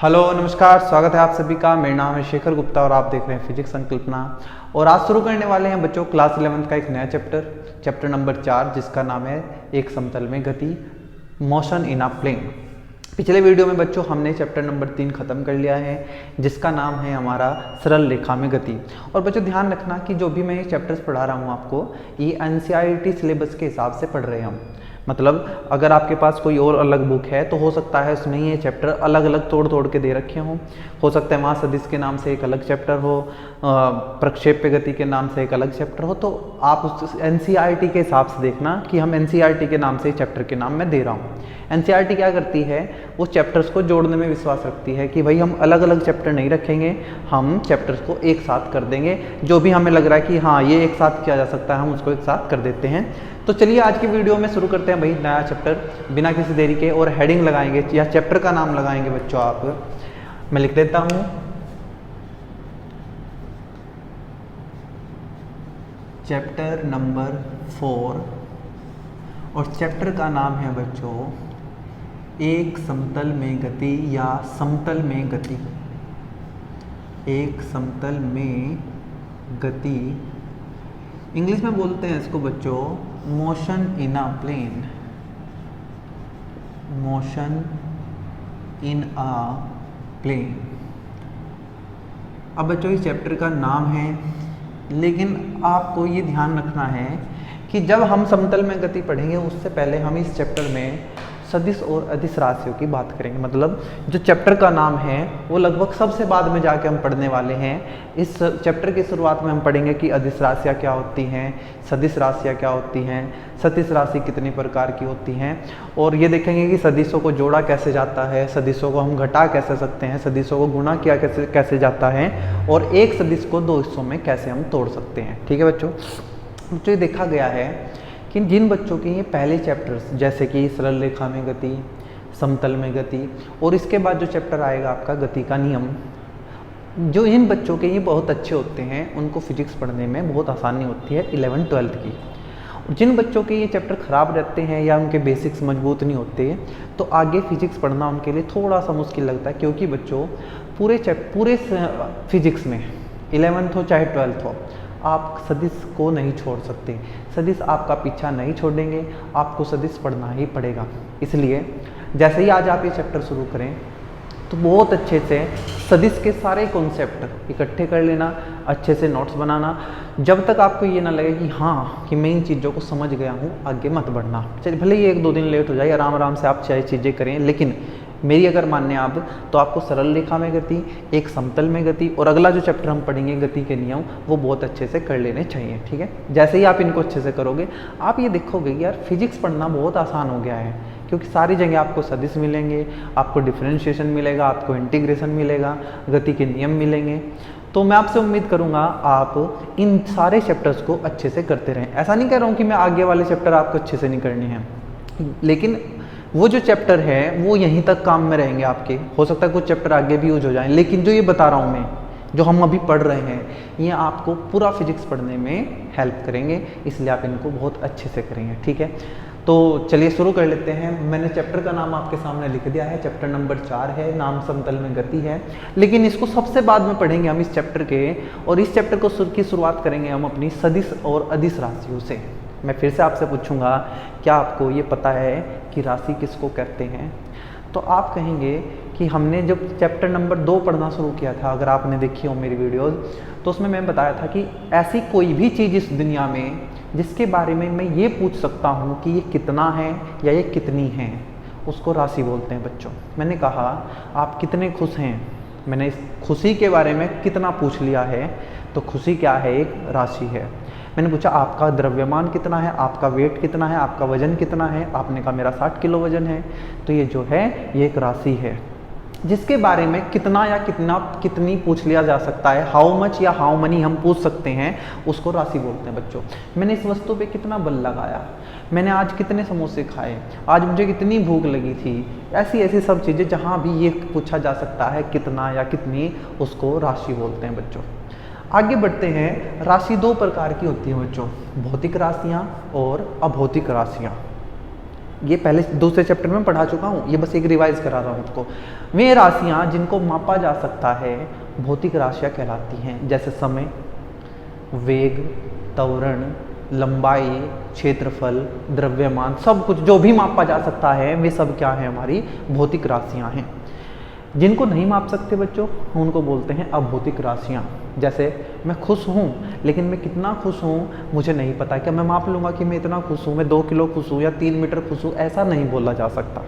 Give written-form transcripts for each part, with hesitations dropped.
Hello नमस्कार, स्वागत है आप सभी का। मेरा नाम है शेखर गुप्ता और आप देख रहे हैं फिजिक्स संकल्पना। और आज शुरू करने वाले हैं बच्चों क्लास 11th का एक नया चैप्टर नंबर 4, जिसका नाम है एक समतल में गति, मोशन इन अ प्लेन। पिछले वीडियो में बच्चों हमने चैप्टर नंबर 3 खत्म कर लिया है, जिसका नाम है हमारा सरल रेखा में गति। और बच्चों ध्यान रखना कि जो भी मैं ये चैप्टर्स पढ़ा रहा हूँ आपको, ये NCERT सिलेबस के हिसाब से पढ़ रहे हैं हम। मतलब अगर आपके पास कोई और अलग बुक है तो हो सकता है उसमें ये चैप्टर अलग अलग तोड़ तोड़ के दे रखे हों। हो सकता है वहाँ सदिश के नाम से एक अलग चैप्टर हो, प्रक्षेप्य गति के नाम से एक अलग चैप्टर हो। तो आप उस NCERT के हिसाब से देखना कि हम NCERT के नाम से चैप्टर के नाम मैं दे रहा हूँ। NCERT क्या करती है, वो चैप्टर्स को जोड़ने में विश्वास रखती है कि भाई हम अलग अलग चैप्टर नहीं रखेंगे, हम चैप्टर्स को एक साथ कर देंगे। जो भी हमें लग रहा है कि हाँ ये एक साथ किया जा सकता है, हम उसको एक साथ कर देते हैं। तो चलिए आज की वीडियो में शुरू करते हैं भाई नया चैप्टर बिना किसी देरी के। और हेडिंग लगाएंगे या चैप्टर का नाम लगाएंगे बच्चों आप, मैं लिख देता हूँ चैप्टर नंबर 4। और चैप्टर का नाम है बच्चों एक समतल में गति या समतल में गति। एक समतल में गति, इंग्लिश में बोलते हैं इसको बच्चों motion in a plane. Motion in a plane. अब बच्चों इस चैप्टर का नाम है, लेकिन आपको ये ध्यान रखना है कि जब हम समतल में गति पढ़ेंगे उससे पहले हम इस चैप्टर में सदिश और अदिश राशियों की बात करेंगे। मतलब जो चैप्टर का नाम है वो लगभग सबसे बाद में जाके हम पढ़ने वाले हैं। इस चैप्टर की शुरुआत में हम पढ़ेंगे कि अदिश राशियाँ क्या होती हैं, सदिश राशियाँ क्या होती हैं, सदिश राशि कितनी प्रकार की होती हैं। और ये देखेंगे कि सदिशों को जोड़ा कैसे जाता है, सदिशों को हम घटा कैसे सकते हैं, सदिशों को गुणा किया कैसे जाता है, और एक सदिश को दो हिस्सों में कैसे हम तोड़ सकते हैं। ठीक है बच्चों, तो ये देखा गया है कि जिन बच्चों के ये पहले चैप्टर्स जैसे कि सरल रेखा में गति, समतल में गति, और इसके बाद जो चैप्टर आएगा आपका गति का नियम, जो इन बच्चों के ये बहुत अच्छे होते हैं, उनको फिजिक्स पढ़ने में बहुत आसानी होती है 11th 12th की। जिन बच्चों के ये चैप्टर ख़राब रहते हैं या उनके बेसिक्स मजबूत नहीं होते, तो आगे फिजिक्स पढ़ना उनके लिए थोड़ा सा मुश्किल लगता है। क्योंकि बच्चों पूरे फिजिक्स में 11th हो चाहे 12th हो, आप सदिश को नहीं छोड़ सकते। सदिश आपका पीछा नहीं छोड़ेंगे, आपको सदिश पढ़ना ही पड़ेगा। इसलिए जैसे ही आज आप ये चैप्टर शुरू करें तो बहुत अच्छे से सदिश के सारे कॉन्सेप्ट इकट्ठे कर लेना, अच्छे से नोट्स बनाना। जब तक आपको ये ना लगे कि हाँ कि मैं इन चीज़ों को समझ गया हूँ, आगे मत बढ़ना। चलिए भले ही 1-2 दिन लेट हो जाए, आराम आराम से आप चाहे चीज़ें करें, लेकिन मेरी अगर मानने आप तो आपको सरल रेखा में गति, एक समतल में गति, और अगला जो चैप्टर हम पढ़ेंगे गति के नियम, वो बहुत अच्छे से कर लेने चाहिए। ठीक है, जैसे ही आप इनको अच्छे से करोगे आप ये देखोगे कि यार फिजिक्स पढ़ना बहुत आसान हो गया है। क्योंकि सारी जगह आपको सदिश मिलेंगे, आपको डिफरेंशिएशन मिलेगा, आपको इंटीग्रेशन मिलेगा, गति के नियम मिलेंगे। तो मैं आपसे उम्मीद करूंगा आप इन सारे चैप्टर्स को अच्छे से करते रहें। ऐसा नहीं कह रहा हूँ कि मैं आगे वाले चैप्टर आपको अच्छे से नहीं करने हैं, लेकिन वो जो चैप्टर है वो यहीं तक काम में रहेंगे आपके। हो सकता है कुछ चैप्टर आगे भी यूज हो जाएं, लेकिन जो ये बता रहा हूँ मैं, जो हम अभी पढ़ रहे हैं, ये आपको पूरा फिजिक्स पढ़ने में हेल्प करेंगे। इसलिए आप इनको बहुत अच्छे से करेंगे। ठीक है, तो चलिए शुरू कर लेते हैं। मैंने चैप्टर का नाम आपके सामने लिख दिया है, चैप्टर नंबर 4 है, नाम समतल में गति है। लेकिन इसको सबसे बाद में पढ़ेंगे हम इस चैप्टर के, और इस चैप्टर को की शुरुआत करेंगे हम अपनी सदिश और अदिश राशियों से। मैं फिर से आपसे पूछूंगा, क्या आपको ये पता है कि राशि किसको कहते हैं? तो आप कहेंगे कि हमने जब चैप्टर नंबर 2 पढ़ना शुरू किया था, अगर आपने देखी हो मेरी वीडियोस, तो उसमें मैं बताया था कि ऐसी कोई भी चीज़ इस दुनिया में जिसके बारे में मैं ये पूछ सकता हूँ कि ये कितना है या ये कितनी है, उसको राशि बोलते हैं बच्चों। मैंने कहा आप कितने खुश हैं, मैंने इस खुशी के बारे में कितना पूछ लिया है, तो खुशी क्या है? एक राशि है। मैंने पूछा आपका द्रव्यमान कितना है, आपका वेट कितना है, आपका वजन कितना है, आपने कहा मेरा 60 किलो वजन है, तो ये जो है ये एक राशि है। जिसके बारे में कितना या कितनी पूछ लिया जा सकता है, हाउ मच या हाउ मनी हम पूछ सकते हैं, उसको राशि बोलते हैं बच्चों। मैंने इस वस्तु पे कितना बल लगाया, मैंने आज कितने समोसे खाए, आज मुझे कितनी भूख लगी थी, ऐसी सब चीज़ें जहाँ भी ये पूछा जा सकता है कितना या कितनी, उसको राशि बोलते हैं बच्चों। आगे बढ़ते हैं। राशि 2 प्रकार की होती है बच्चों, भौतिक राशियाँ और अभौतिक राशियाँ। ये पहले दूसरे चैप्टर में पढ़ा चुका हूँ, ये बस एक रिवाइज करा रहा हूँ आपको। वे राशियाँ जिनको मापा जा सकता है भौतिक राशियाँ कहलाती हैं, जैसे समय, वेग, त्वरण, लंबाई, क्षेत्रफल, द्रव्यमान, सब कुछ जो भी मापा जा सकता है वे सब क्या है, हमारी भौतिक राशियाँ हैं। जिनको नहीं माप सकते बच्चों, उनको बोलते हैं अभौतिक राशियाँ। जैसे मैं खुश हूँ, लेकिन मैं कितना खुश हूँ मुझे नहीं पता। क्या मैं माप लूँगा कि मैं इतना खुश हूँ, मैं 2 किलो खुश हूँ या 3 मीटर खुश हूँ? ऐसा नहीं बोला जा सकता।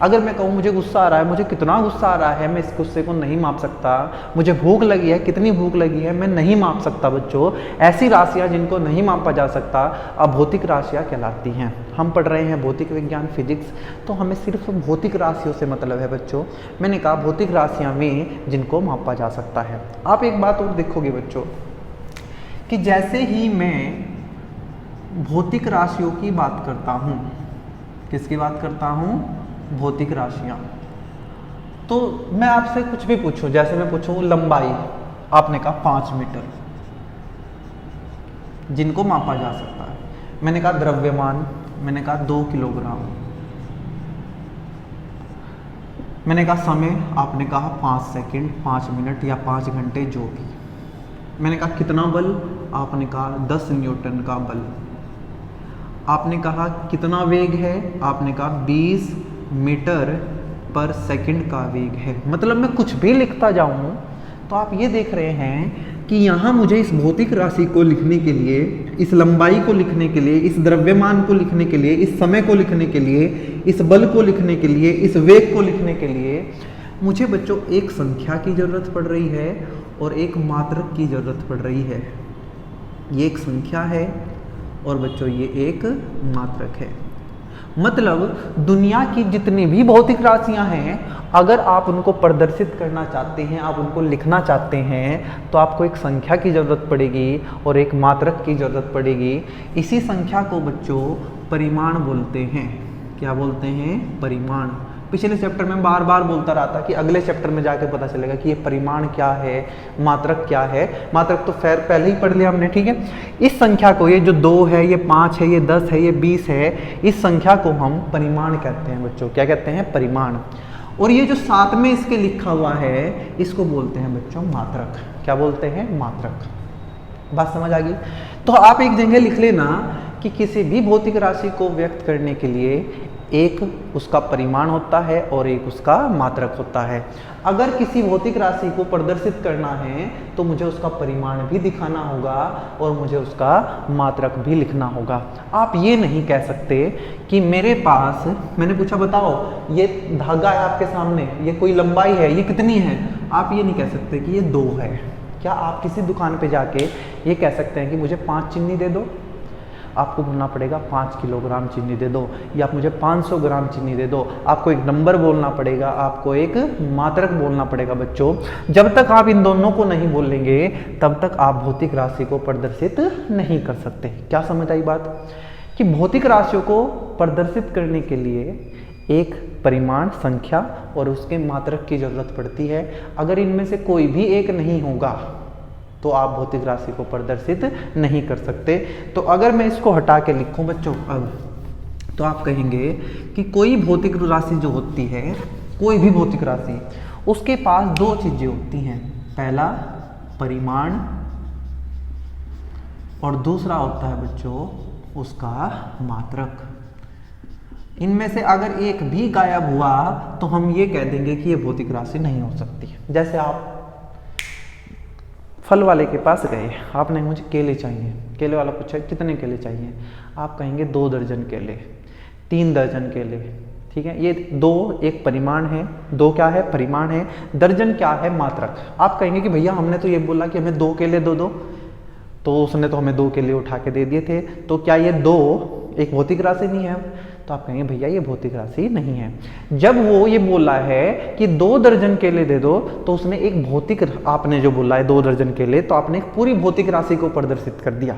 अगर मैं कहूँ मुझे गुस्सा आ रहा है, मुझे कितना गुस्सा आ रहा है, मैं इस गुस्से को नहीं माप सकता। मुझे भूख लगी है, कितनी भूख लगी है, मैं नहीं माप सकता बच्चों। ऐसी राशियाँ जिनको नहीं मापा जा सकता अभौतिक राशियाँ कहलाती हैं। हम पढ़ रहे हैं भौतिक विज्ञान, फिजिक्स, तो हमें सिर्फ भौतिक राशियों से मतलब है बच्चों। मैंने कहा भौतिक राशियाँ में जिनको मापा जा सकता है। आप एक बात और देखोगे बच्चों कि जैसे ही मैं भौतिक राशियों की बात करता हूँ, किसकी बात करता हूँ? भौतिक राशियाँ। तो मैं आपसे कुछ भी पूछूं, जैसे मैं पूछूं लंबाई, आपने कहा 5 मीटर, जिनको मापा जा सकता है। मैंने कहा द्रव्यमान, मैंने कहा 2 किलोग्राम। मैंने कहा समय, आपने कहा 5 सेकंड, 5 मिनट या 5 घंटे, जो भी। मैंने कहा कितना बल, आपने कहा 10 न्यूटन का बल। आपने कहा कितना वेग है, आपने कहा 20 मीटर पर सेकंड का वेग है। मतलब मैं कुछ भी लिखता जाऊं तो आप ये देख रहे हैं कि यहाँ मुझे इस भौतिक राशि को लिखने के लिए, इस लंबाई को लिखने के लिए, इस द्रव्यमान को लिखने के लिए, इस समय को लिखने के लिए, इस बल को लिखने के लिए, इस वेग को लिखने के लिए मुझे बच्चों एक संख्या की ज़रूरत पड़ रही है और एक मात्रक की ज़रूरत पड़ रही है। ये एक संख्या है और बच्चों ये एक मात्रक है। मतलब दुनिया की जितनी भी भौतिक राशियां हैं, अगर आप उनको प्रदर्शित करना चाहते हैं, आप उनको लिखना चाहते हैं, तो आपको एक संख्या की ज़रूरत पड़ेगी और एक मात्रक की ज़रूरत पड़ेगी। इसी संख्या को बच्चों परिमाण बोलते हैं। क्या बोलते हैं? परिमाण। पिछले चैप्टर में बार बार बोलता रहा था कि अगले चैप्टर में जाके पता चलेगा कि ये परिमाण क्या है, मात्रक क्या है। मात्रक तो खैर पहले ही पढ़ लिया हमने, ठीक है। इस संख्या को, ये जो 2 है, ये 5 है, ये 10 है, ये 20 है, इस संख्या को हम परिमाण कहते हैं बच्चों। क्या कहते हैं? परिमाण। और ये जो साथ में इसके लिखा हुआ है, इसको बोलते हैं बच्चों मात्रक। क्या बोलते हैं? मात्रक। बात समझ आ गई? तो आप एक जगह लिख लेना कि किसी भी भौतिक राशि को व्यक्त करने के लिए एक उसका परिमाण होता है और एक उसका मात्रक होता है। अगर किसी भौतिक राशि को प्रदर्शित करना है तो मुझे उसका परिमाण भी दिखाना होगा और मुझे उसका मात्रक भी लिखना होगा। आप ये नहीं कह सकते कि मेरे पास, मैंने पूछा बताओ ये धागा है आपके सामने, ये कोई लंबाई है, ये कितनी है? आप ये नहीं कह सकते कि ये 2 है। क्या आप किसी दुकान पे जाके ये कह सकते हैं कि मुझे 5 चीनी दे दो? आपको बोलना पड़ेगा 5 किलोग्राम चीनी दे दो, या आप मुझे 500 ग्राम चीनी दे दो। आपको एक नंबर बोलना पड़ेगा, आपको एक मात्रक बोलना पड़ेगा बच्चों। जब तक आप इन दोनों को नहीं बोलेंगे तब तक आप भौतिक राशि को प्रदर्शित नहीं कर सकते। क्या समझ आई बात? कि भौतिक राशियों को प्रदर्शित करने के लिए एक परिमाण, संख्या और उसके मात्रक की जरूरत पड़ती है। अगर इनमें से कोई भी एक नहीं होगा तो आप भौतिक राशि को प्रदर्शित नहीं कर सकते। तो अगर मैं इसको हटा के लिखूं बच्चों अब, तो आप कहेंगे कि कोई भौतिक राशि जो होती है, कोई भी भौतिक राशि, उसके पास 2 चीजें होती हैं। पहला परिमाण और दूसरा होता है बच्चों उसका मात्रक। इनमें से अगर एक भी गायब हुआ तो हम ये कह देंगे कि ये भौतिक राशि नहीं हो सकती। जैसे आप फल वाले के पास गए, आपने मुझे केले चाहिए, केले वाला पूछा कितने केले चाहिए? आप कहेंगे 2 दर्जन केले, 3 दर्जन केले, ठीक है। ये 2 एक परिमाण है, 2 क्या है? परिमाण है। दर्जन क्या है? मात्रक। आप कहेंगे कि भैया हमने तो ये बोला कि हमें 2 केले दो, तो उसने तो हमें 2 केले उठा के दे दिए थे, तो क्या ये 2 एक भौतिक राशि नहीं है? तो आप कहेंगे भैया ये भौतिक राशि नहीं है। जब वो ये बोला है कि 2 दर्जन केले दे दो, तो उसने एक भौतिक, आपने जो बोला है 2 दर्जन केले, तो आपने एक पूरी भौतिक राशि को प्रदर्शित कर दिया,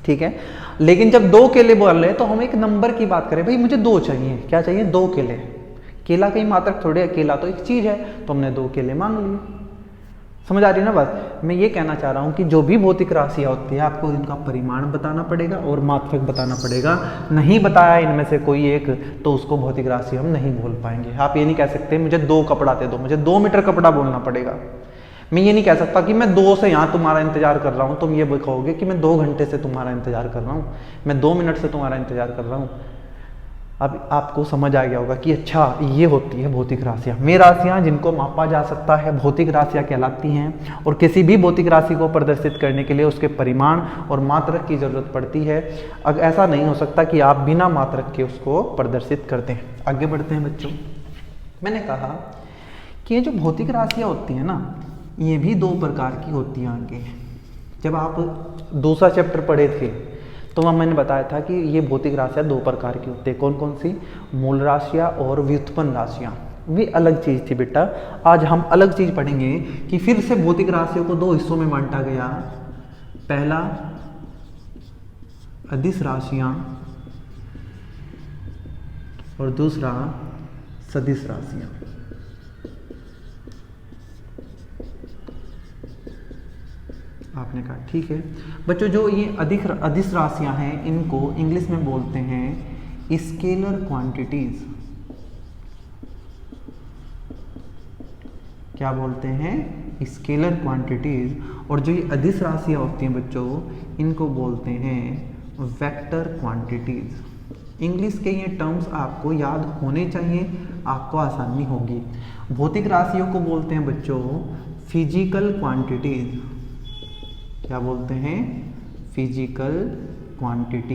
ठीक है। लेकिन जब 2 केले बोल रहे हैं तो हम एक नंबर की बात करें, भाई मुझे 2 चाहिए। क्या चाहिए? 2 केले। केला कहीं मात्रक थोड़े है, केला तो एक चीज है, तो हमने 2 केले मांग लिए। समझ आ रही है ना बात। मैं ये कहना चाह रहा हूँ कि जो भी भौतिक राशियाँ होती है आपको इनका परिमाण बताना पड़ेगा और मात्रक बताना पड़ेगा। नहीं बताया इनमें से कोई एक तो उसको भौतिक राशि हम नहीं बोल पाएंगे। आप ये नहीं कह सकते मुझे 2 कपड़ा दे दो, मुझे 2 मीटर कपड़ा बोलना पड़ेगा। मैं ये नहीं कह सकता कि मैं 2 से यहाँ तुम्हारा इंतजार कर रहा हूँ, तुम ये कहोगे कि मैं 2 घंटे से तुम्हारा इंतजार कर रहा हूँ, मैं 2 मिनट से तुम्हारा इंतजार कर रहा हूँ। अब आपको समझ आ गया होगा कि अच्छा ये होती है भौतिक राशियाँ। में राशियाँ जिनको मापा जा सकता है भौतिक राशियाँ कहलाती हैं, और किसी भी भौतिक राशि को प्रदर्शित करने के लिए उसके परिमाण और मात्रक की जरूरत पड़ती है। अब ऐसा नहीं हो सकता कि आप बिना मात्रक के उसको प्रदर्शित करते हैं। आगे बढ़ते हैं बच्चों। मैंने कहा कि ये जो भौतिक राशियाँ होती हैं ना, ये भी 2 प्रकार की होती हैं। आगे जब आप दूसरा चैप्टर पढ़े थे तो वहाँ मैंने बताया था कि ये भौतिक राशियाँ 2 प्रकार की होती है। कौन कौन सी? मूल राशियाँ और व्युत्पन्न राशियाँ। वे अलग चीज़ थी बेटा। आज हम अलग चीज़ पढ़ेंगे कि फिर से भौतिक राशियों को 2 हिस्सों में बांटा गया। पहला अदिश राशियाँ और दूसरा सदिश राशियाँ। आपने कहा ठीक है बच्चों। जो ये अदिश राशियां हैं इनको इंग्लिश में बोलते हैं स्केलर क्वांटिटीज। क्या बोलते हैं? Scalar quantities. और जो ये अदिश राशियां होती हैं बच्चों इनको बोलते हैं वेक्टर क्वांटिटीज। इंग्लिश के ये टर्म्स आपको याद होने चाहिए, आपको आसानी होगी। भौतिक राशियों को बोलते हैं बच्चों फिजिकल क्वांटिटीज। क्या बोलते हैं? Physical quantity.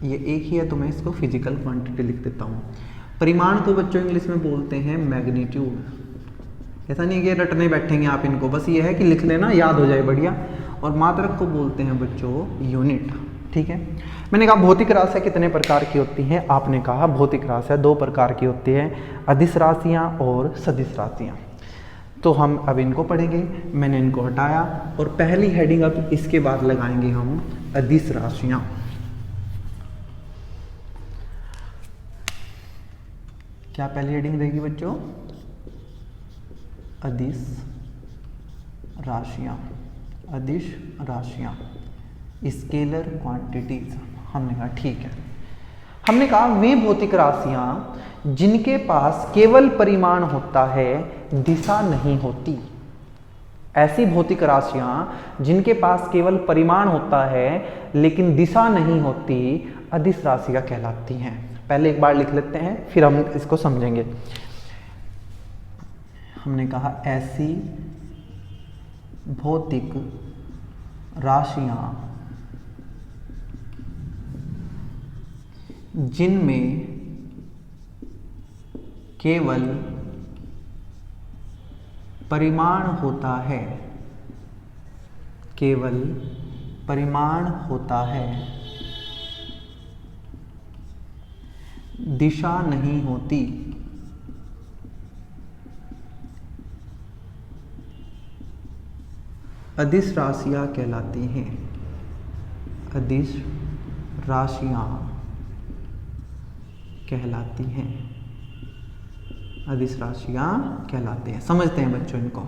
ये एक ही है तो मैं इसको फिजिकल क्वांटिटी लिख देता हूँ। परिमाण को बच्चों इंग्लिश में बोलते हैं मैग्नीट्यूड। ऐसा नहीं कि रटने बैठेंगे आप इनको, बस ये है कि लिख लेना, याद हो जाए बढ़िया। और मात्रक को बोलते हैं बच्चों यूनिट। ठीक है। मैंने कहा भौतिक राशियाँ कितने प्रकार की होती हैं? आपने कहा भौतिक राशियाँ 2 प्रकार की होती हैं, अदिश राशियाँ और सदिश राशियाँ। तो हम अब इनको पढ़ेंगे। मैंने इनको हटाया और पहली हेडिंग अब इसके बाद लगाएंगे हम अदिश राशियां। क्या पहली हेडिंग रहेगी बच्चों? अदिश राशियां। अदिश राशियां स्केलर क्वांटिटीज। हमने कहा ठीक है। हमने कहा वे भौतिक राशियां जिनके पास केवल परिमाण होता है, दिशा नहीं होती। ऐसी भौतिक राशियां जिनके पास केवल परिमाण होता है लेकिन दिशा नहीं होती, अदिश राशियां कहलाती हैं। पहले एक बार लिख लेते हैं फिर हम इसको समझेंगे। हमने कहा ऐसी भौतिक राशियां जिनमें केवल परिमाण होता है, केवल परिमाण होता है, दिशा नहीं होती, अदिश राशियां कहलाती हैं। अदिश राशियां कहलाती हैं। अदिश राशियां कहलाते हैं। समझते हैं बच्चों इनको।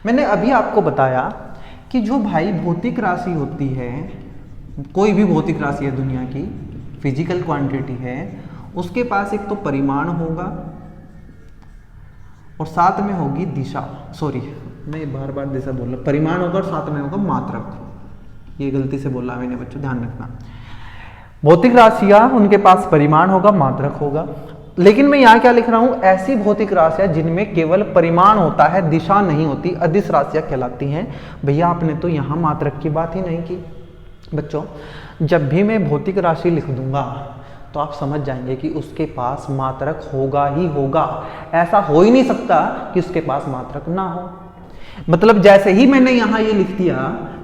मैंने अभी आपको बताया कि जो भाई भौतिक राशि होती है, कोई भी भौतिक राशि है दुनिया की, फिजिकल क्वांटिटी है, उसके पास एक तो परिमाण होगा और साथ में होगी दिशा। सॉरी मैं बार बार दिशा बोल रहा, परिमाण होगा और साथ में होगा मात्रक। ये गलती से बोला मैंने बच्चों, ध्यान रखना। भौतिक राशियां उनके पास परिमाण होगा, मात्रक होगा। लेकिन मैं यहाँ क्या लिख रहा हूं? ऐसी भौतिक राशियां जिनमें केवल परिमाण होता है, दिशा नहीं होती, अदिश राशियां कहलाती हैं। भैया आपने तो यहाँ मात्रक की बात ही नहीं की। बच्चों जब भी मैं भौतिक राशि लिख दूंगा तो आप समझ जाएंगे कि उसके पास मात्रक होगा ही होगा। ऐसा हो ही नहीं सकता कि उसके पास मात्रक ना हो। मतलब जैसे ही मैंने यहाँ ये लिख दिया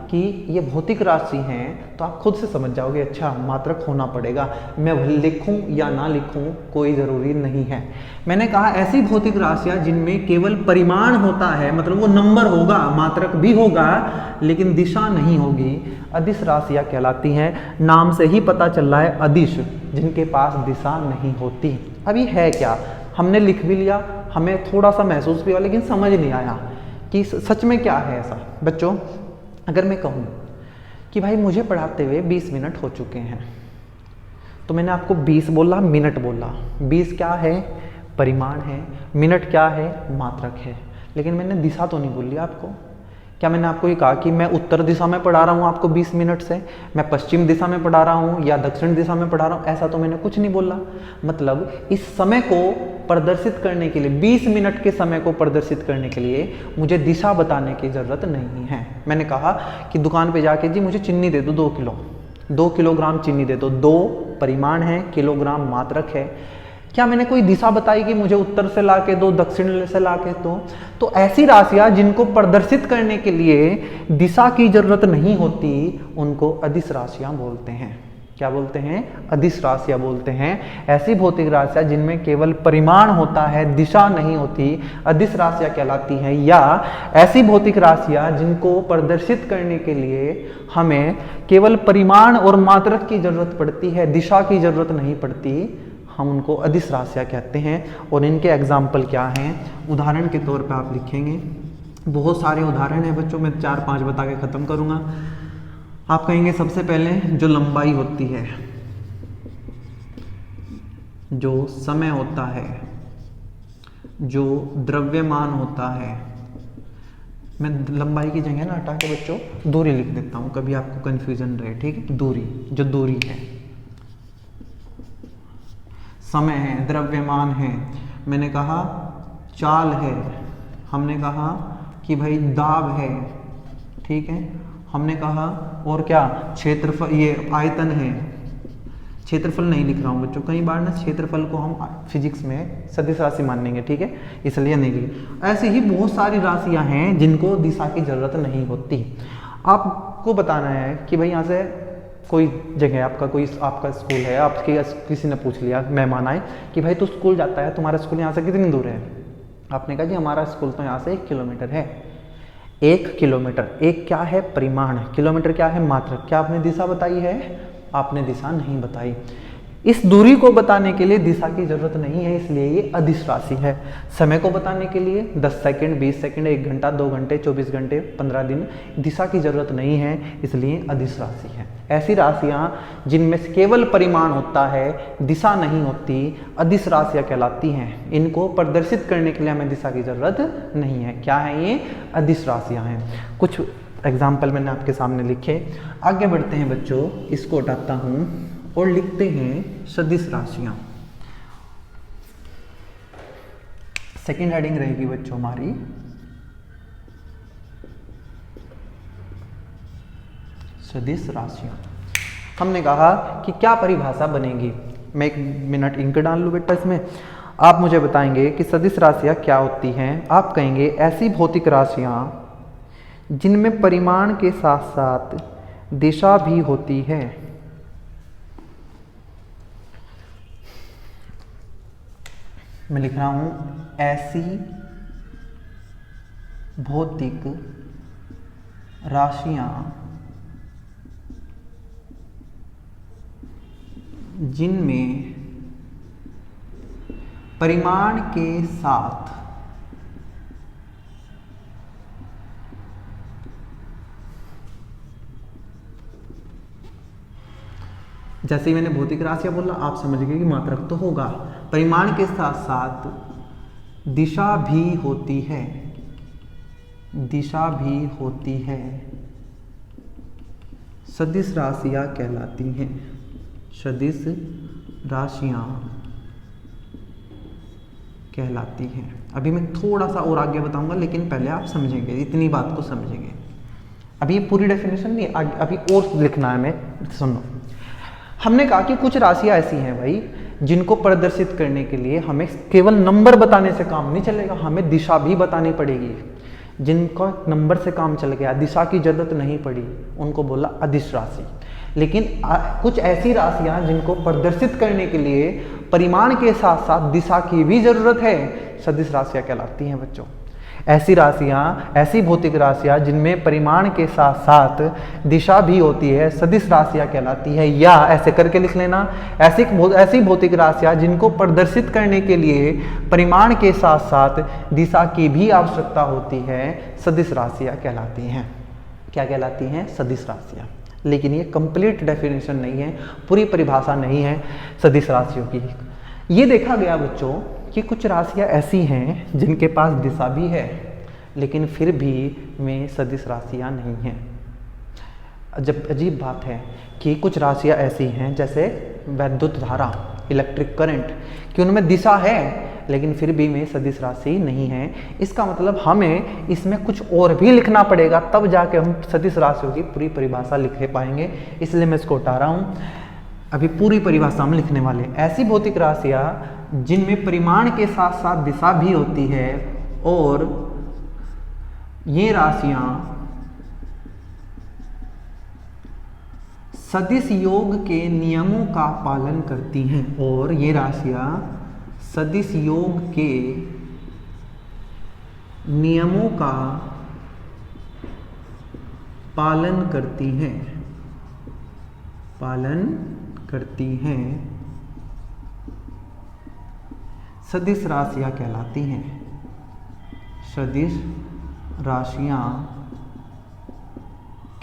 कि ये भौतिक राशि हैं तो आप खुद से समझ जाओगे अच्छा मात्रक होना पड़ेगा। मैं लिखूं या ना लिखूं कोई ज़रूरी नहीं है। मैंने कहा ऐसी भौतिक राशियां जिनमें केवल परिमाण होता है, मतलब वो नंबर होगा, मात्रक भी होगा, लेकिन दिशा नहीं होगी, अदिश राशियां कहलाती हैं। नाम से ही पता चल रहा है अदिश, जिनके पास दिशा नहीं होती। अभी है क्या, हमने लिख भी लिया, हमें थोड़ा सा महसूस भी हुआ लेकिन समझ नहीं आया। कि सच में क्या है ऐसा। बच्चों अगर मैं कहूँ कि भाई मुझे पढ़ाते हुए 20 मिनट हो चुके हैं, तो मैंने आपको 20 बोला, मिनट बोला। 20 क्या है? परिमाण है। मिनट क्या है? मात्रक है। लेकिन मैंने दिशा तो नहीं बोली आपको। क्या मैंने आपको ये कहा कि मैं उत्तर दिशा में पढ़ा रहा हूँ आपको 20 मिनट से, मैं पश्चिम दिशा में पढ़ा रहा हूँ या दक्षिण दिशा में पढ़ा रहा हूँ? ऐसा तो मैंने कुछ नहीं बोला। मतलब इस समय को प्रदर्शित करने के लिए, 20 मिनट के समय को प्रदर्शित करने के लिए मुझे दिशा बताने की ज़रूरत नहीं है। मैंने कहा कि दुकान पे जाके जी मुझे चीनी दे दो 2 किलो, 2 किलोग्राम चीनी दे दो। 2 परिमाण है, किलोग्राम मात्रक है। क्या मैंने कोई दिशा बताई कि मुझे उत्तर से ला के दो, दक्षिण से ला के दो? तो ऐसी राशियां जिनको प्रदर्शित करने के लिए दिशा की जरूरत नहीं होती, उनको अदिश राशियां बोलते हैं। क्या बोलते हैं? अदिश राशियां बोलते हैं। ऐसी भौतिक राशियां जिनमें केवल परिमाण होता है, दिशा नहीं होती, अदिश राशियां कहलाती हैं। या ऐसी भौतिक राशियां जिनको प्रदर्शित करने के लिए हमें केवल परिमाण और मात्रक की जरूरत पड़ती है, दिशा की जरूरत नहीं पड़ती, हम उनको अदिश राशियां कहते हैं। और इनके एग्जाम्पल क्या हैं? उदाहरण के तौर पे आप लिखेंगे, बहुत सारे उदाहरण हैं बच्चों, मैं 4-5 बता के ख़त्म करूँगा। आप कहेंगे सबसे पहले जो लंबाई होती है, जो समय होता है, जो द्रव्यमान होता है। मैं लंबाई की जगह ना हटा के बच्चों दूरी लिख देता हूँ, कभी आपको कन्फ्यूजन रहे, ठीक है? दूरी, जो दूरी है, समय है, द्रव्यमान है, मैंने कहा चाल है, हमने कहा कि भाई दाब है, ठीक है, हमने कहा और क्या, क्षेत्रफल, ये आयतन है। क्षेत्रफल नहीं लिख रहा हूँ बच्चों, कई बार ना क्षेत्रफल को हम फिजिक्स में सदिश राशि मानेंगे, ठीक है, इसलिए नहीं लिख। ऐसे ही बहुत सारी राशियां हैं जिनको दिशा की जरूरत नहीं होती। आपको बताना है कि भाई यहाँ से कोई जगह आपका, कोई आपका स्कूल है, आपके किसी ने पूछ लिया, मेहमान आए कि भाई तू स्कूल जाता है, तुम्हारा स्कूल यहाँ से कितनी दूर है? आपने कहा जी हमारा स्कूल तो यहाँ से 1 किलोमीटर है। 1 किलोमीटर, एक क्या है? परिमाण। किलोमीटर क्या है? मात्रक। क्या आपने दिशा बताई है? आपने दिशा नहीं बताई। इस दूरी को बताने के लिए दिशा की जरूरत नहीं है, इसलिए ये अदिश राशि है। समय को बताने के लिए 10 सेकंड, 20 सेकंड, 1 घंटा, 2 घंटे, 24 घंटे, 15 दिन, दिशा की जरूरत नहीं है, इसलिए अदिश राशि है। ऐसी राशियां जिनमें केवल परिमाण होता है, दिशा नहीं होती, अदिश राशियां कहलाती हैं। इनको प्रदर्शित करने के लिए हमें दिशा की जरूरत नहीं है। क्या है ये? अदिश राशियां हैं। कुछ एग्जाम्पल मैंने आपके सामने लिखे। आगे बढ़ते हैं बच्चों, इसको हटाता हूँ और लिखते हैं सदिश राशियां। सेकंड हेडिंग रहेगी बच्चों हमारी सदिश राशियां। हमने कहा कि क्या परिभाषा बनेगी। मैं 1 मिनट इंक डाल लूँ बेटा इसमें। आप मुझे बताएंगे कि सदिश राशियां क्या होती हैं। आप कहेंगे ऐसी भौतिक राशियां जिनमें परिमाण के साथ साथ दिशा भी होती है। मैं लिख रहा हूं ऐसी भौतिक राशियां जिनमें परिमाण के साथ जैसे ही मैंने भौतिक राशियां बोला आप समझ गए कि मात्रक तो होगा, परिमाण के साथ साथ दिशा भी होती है, दिशा भी होती है, सदिश राशियां कहलाती हैं। सदिश राशियां कहलाती हैं। अभी मैं थोड़ा सा और आगे बताऊंगा, लेकिन पहले आप समझेंगे, इतनी बात को समझेंगे। अभी ये पूरी डेफिनेशन नहीं, अभी और लिखना है। मैं सुनो, हमने कहा कि कुछ राशियां ऐसी हैं भाई जिनको प्रदर्शित करने के लिए हमें केवल नंबर बताने से काम नहीं चलेगा, हमें दिशा भी बतानी पड़ेगी। जिनका नंबर से काम चल गया, दिशा की जरूरत नहीं पड़ी, उनको बोला अदिश राशि। लेकिन कुछ ऐसी राशियां जिनको प्रदर्शित करने के लिए परिमाण के साथ साथ दिशा की भी जरूरत है, सदिश राशियां कहलाती हैं बच्चों। ऐसी राशियां, ऐसी भौतिक राशियां जिनमें परिमाण के साथ साथ दिशा भी होती है, सदिश राशियां कहलाती है। या ऐसे करके लिख लेना, ऐसी भौतिक राशियां जिनको प्रदर्शित करने के लिए परिमाण के साथ साथ दिशा की भी आवश्यकता होती है, सदिश राशियां कहलाती हैं। क्या कहलाती हैं? सदिश राशियां। लेकिन ये कंप्लीट डेफिनेशन नहीं है, पूरी परिभाषा नहीं है सदिश राशियों की। ये देखा गया बच्चों कि कुछ राशियां ऐसी हैं जिनके पास दिशा भी है लेकिन फिर भी वे सदिश राशियां नहीं हैं। जब अजीब बात है कि कुछ राशियां ऐसी हैं जैसे वैद्युत धारा, इलेक्ट्रिक करंट, कि उनमें दिशा है लेकिन फिर भी वे सदिश राशि नहीं है। इसका मतलब हमें इसमें कुछ और भी लिखना पड़ेगा, तब जाके हम सदिश राशियों की पूरी परिभाषा लिख पाएंगे। इसलिए मैं इसको हटा रहा हूँ। अभी पूरी परिभाषा में लिखने वाले ऐसी भौतिक राशियां जिनमें परिमाण के साथ साथ दिशा भी होती है और ये राशियां सदिश योग के नियमों का पालन करती हैं। और ये राशियां सदिश योग के नियमों का पालन करती हैं, सदिश राशियां कहलाती हैं। सदिश राशियां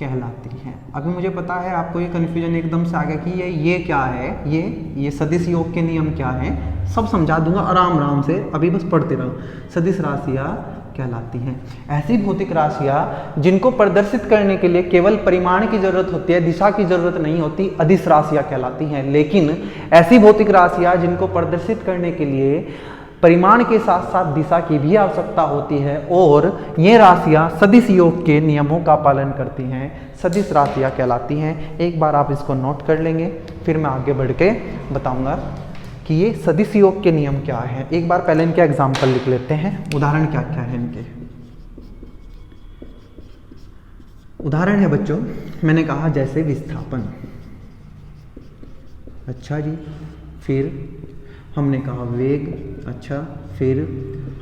कहलाती हैं। अभी मुझे पता है आपको ये कन्फ्यूजन एकदम से आ गया कि ये क्या है, ये सदिश योग के नियम क्या हैं। सब समझा दूंगा आराम से, अभी बस पढ़ते रहो। सदिश राशियां कहलाती हैं ऐसी भौतिक राशियां जिनको प्रदर्शित करने के लिए केवल परिमाण की जरूरत होती है, दिशा की जरूरत नहीं होती, अदिश राशियां कहलाती हैं। लेकिन ऐसी भौतिक राशियां जिनको प्रदर्शित करने के लिए परिमाण के साथ साथ दिशा की भी आवश्यकता होती है और ये राशियां सदिश योग के नियमों का पालन करती हैं, सदिश राशियां कहलाती हैं। एक बार आप इसको नोट कर लेंगे, फिर मैं आगे बढ़ के बताऊंगा कि ये सदिश योग के नियम क्या है। एक बार पहले इनके एग्जाम्पल लिख लेते हैं, उदाहरण क्या क्या है इनके। उदाहरण है बच्चों, मैंने कहा जैसे विस्थापन, अच्छा जी, फिर हमने कहा वेग, अच्छा, फिर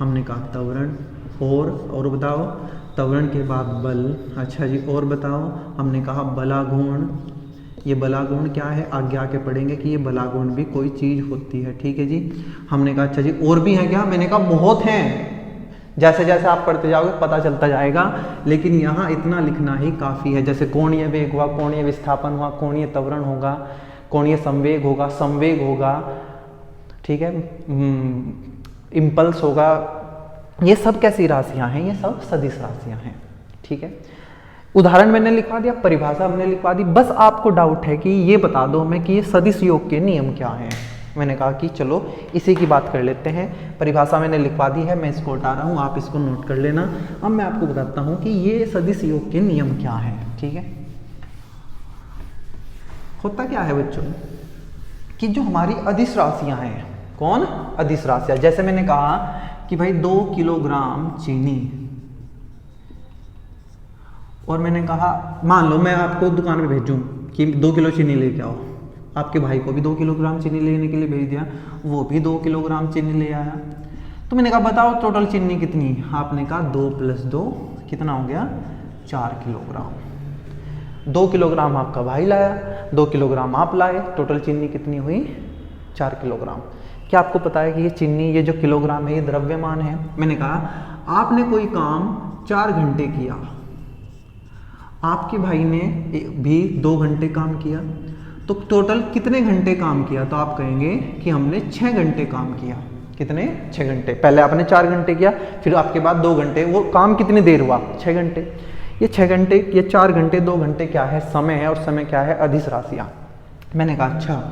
हमने कहा त्वरण, और बताओ, त्वरण के बाद बल, अच्छा जी, और बताओ, हमने कहा बलागुण। ये बलागुण क्या है आगे आके पढ़ेंगे कि ये बलागुण भी कोई चीज़ होती है, ठीक है जी। हमने कहा अच्छा जी और भी है क्या, मैंने कहा बहुत हैं, जैसे जैसे आप पढ़ते जाओगे पता चलता जाएगा, लेकिन यहाँ इतना लिखना ही काफ़ी है। जैसे कोणीय वेग हुआ, कोणीय विस्थापन हुआ, कोणीय त्वरण होगा, कोणीय संवेग होगा, संवेग होगा, ठीक है, इम्पल्स होगा। ये सब कैसी राशियां हैं, ये सब सदिश राशियां हैं, ठीक है। उदाहरण मैंने लिखवा दिया, परिभाषा हमने लिखवा दी। बस आपको डाउट है कि ये बता दो हमें कि ये सदिश योग के नियम क्या हैं। मैंने कहा कि चलो इसी की बात कर लेते हैं। परिभाषा मैंने लिखवा दी है, मैं इसको हटा रहा हूँ, आप इसको नोट कर लेना। अब मैं आपको बताता हूँ कि ये सदिश योग के नियम क्या हैं, ठीक है। होता क्या है बच्चों कि जो हमारी अदिश राशियाँ हैं, कौन, अदिश राशियाँ, जैसे मैंने कहा कि भाई 2 किलोग्राम चीनी, और मैंने कहा मान लो मैं आपको दुकान पे भेजूं कि 2 किलो चीनी लेके आओ, आपके भाई को भी 2 किलोग्राम चीनी लेने के लिए भेज दिया, वो भी 2 किलोग्राम चीनी ले आया। तो मैंने कहा बताओ टोटल चीनी कितनी, आपने कहा 2 + 2 कितना हो गया, 4 किलोग्राम। 2 किलोग्राम आपका भाई लाया, 2 किलोग्राम आप लाए, टोटल चीनी कितनी हुई, 4 किलोग्राम। क्या आपको पता है कि ये चीनी, ये जो किलोग्राम है, ये द्रव्यमान है। मैंने कहा आपने कोई काम 4 घंटे किया, आपके भाई ने भी 2 घंटे काम किया, तो टोटल कितने घंटे काम किया, तो आप कहेंगे कि हमने 6 घंटे काम किया। कितने, 6 घंटे। पहले आपने 4 घंटे किया, फिर आपके बाद 2 घंटे, वो काम कितनी देर हुआ, 6 घंटे। ये 6 घंटे, ये 4 घंटे, 2 घंटे क्या है, समय है, और समय क्या है, अदिश राशियाँ। मैंने कहा अच्छा,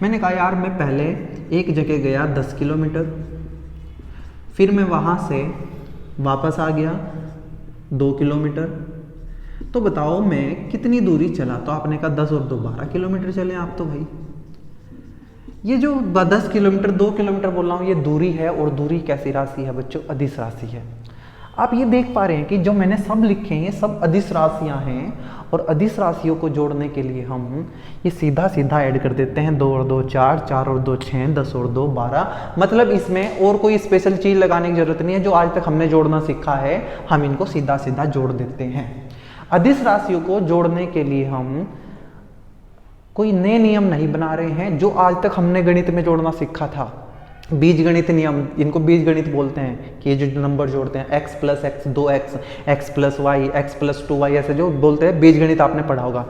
मैंने कहा यार मैं पहले एक जगह गया 10 किलोमीटर, फिर मैं वहाँ से वापस आ गया 2 किलोमीटर, तो बताओ मैं कितनी दूरी चला, तो आपने कहा 10 और 2 12 किलोमीटर चले आप तो भाई। ये जो 10 किलोमीटर 2 किलोमीटर बोल रहा हूँ, ये दूरी है, और दूरी कैसी राशि है बच्चों, अदिश राशि है। आप ये देख पा रहे हैं कि जो मैंने सब लिखे हैं ये सब अदिश राशियां हैं, और अदिश राशियों को जोड़ने के लिए हम ये सीधा सीधा ऐड कर देते हैं। 2 और 2 4, 4 और 2 6, 10 और 2 12। मतलब इसमें और कोई स्पेशल चीज़ लगाने की जरूरत नहीं है, जो आज तक हमने जोड़ना सीखा है हम इनको सीधा सीधा जोड़ देते हैं। अदिश राशियों को जोड़ने के लिए हम कोई नए नियम नहीं बना रहे हैं, जो आज तक हमने गणित में जोड़ना सीखा था। बीज गणित नियम, इनको बीज गणित बोलते हैं कि ये जो नंबर जोड़ते हैं x + x 2x, x + y, x + 2y, ऐसे जो बोलते हैं बीज गणित आपने पढ़ा होगा।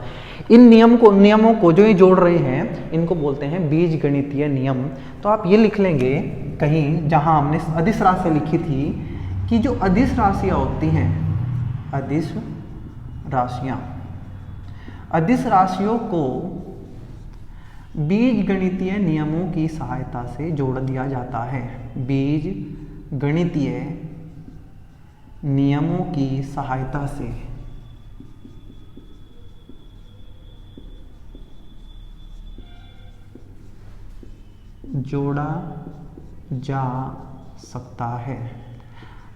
इन नियमों को जो ये जोड़ रहे हैं इनको बोलते हैं बीज गणितीय नियम। तो आप ये लिख लेंगे कहीं जहां हमने अदिश राशि लिखी थी कि जो अदिश राशियां होती हैं, अदिश राशियों को बीज गणितीय नियमों की सहायता से जोड़ दिया जाता है। बीज गणितीय नियमों की सहायता से जोड़ा जा सकता है।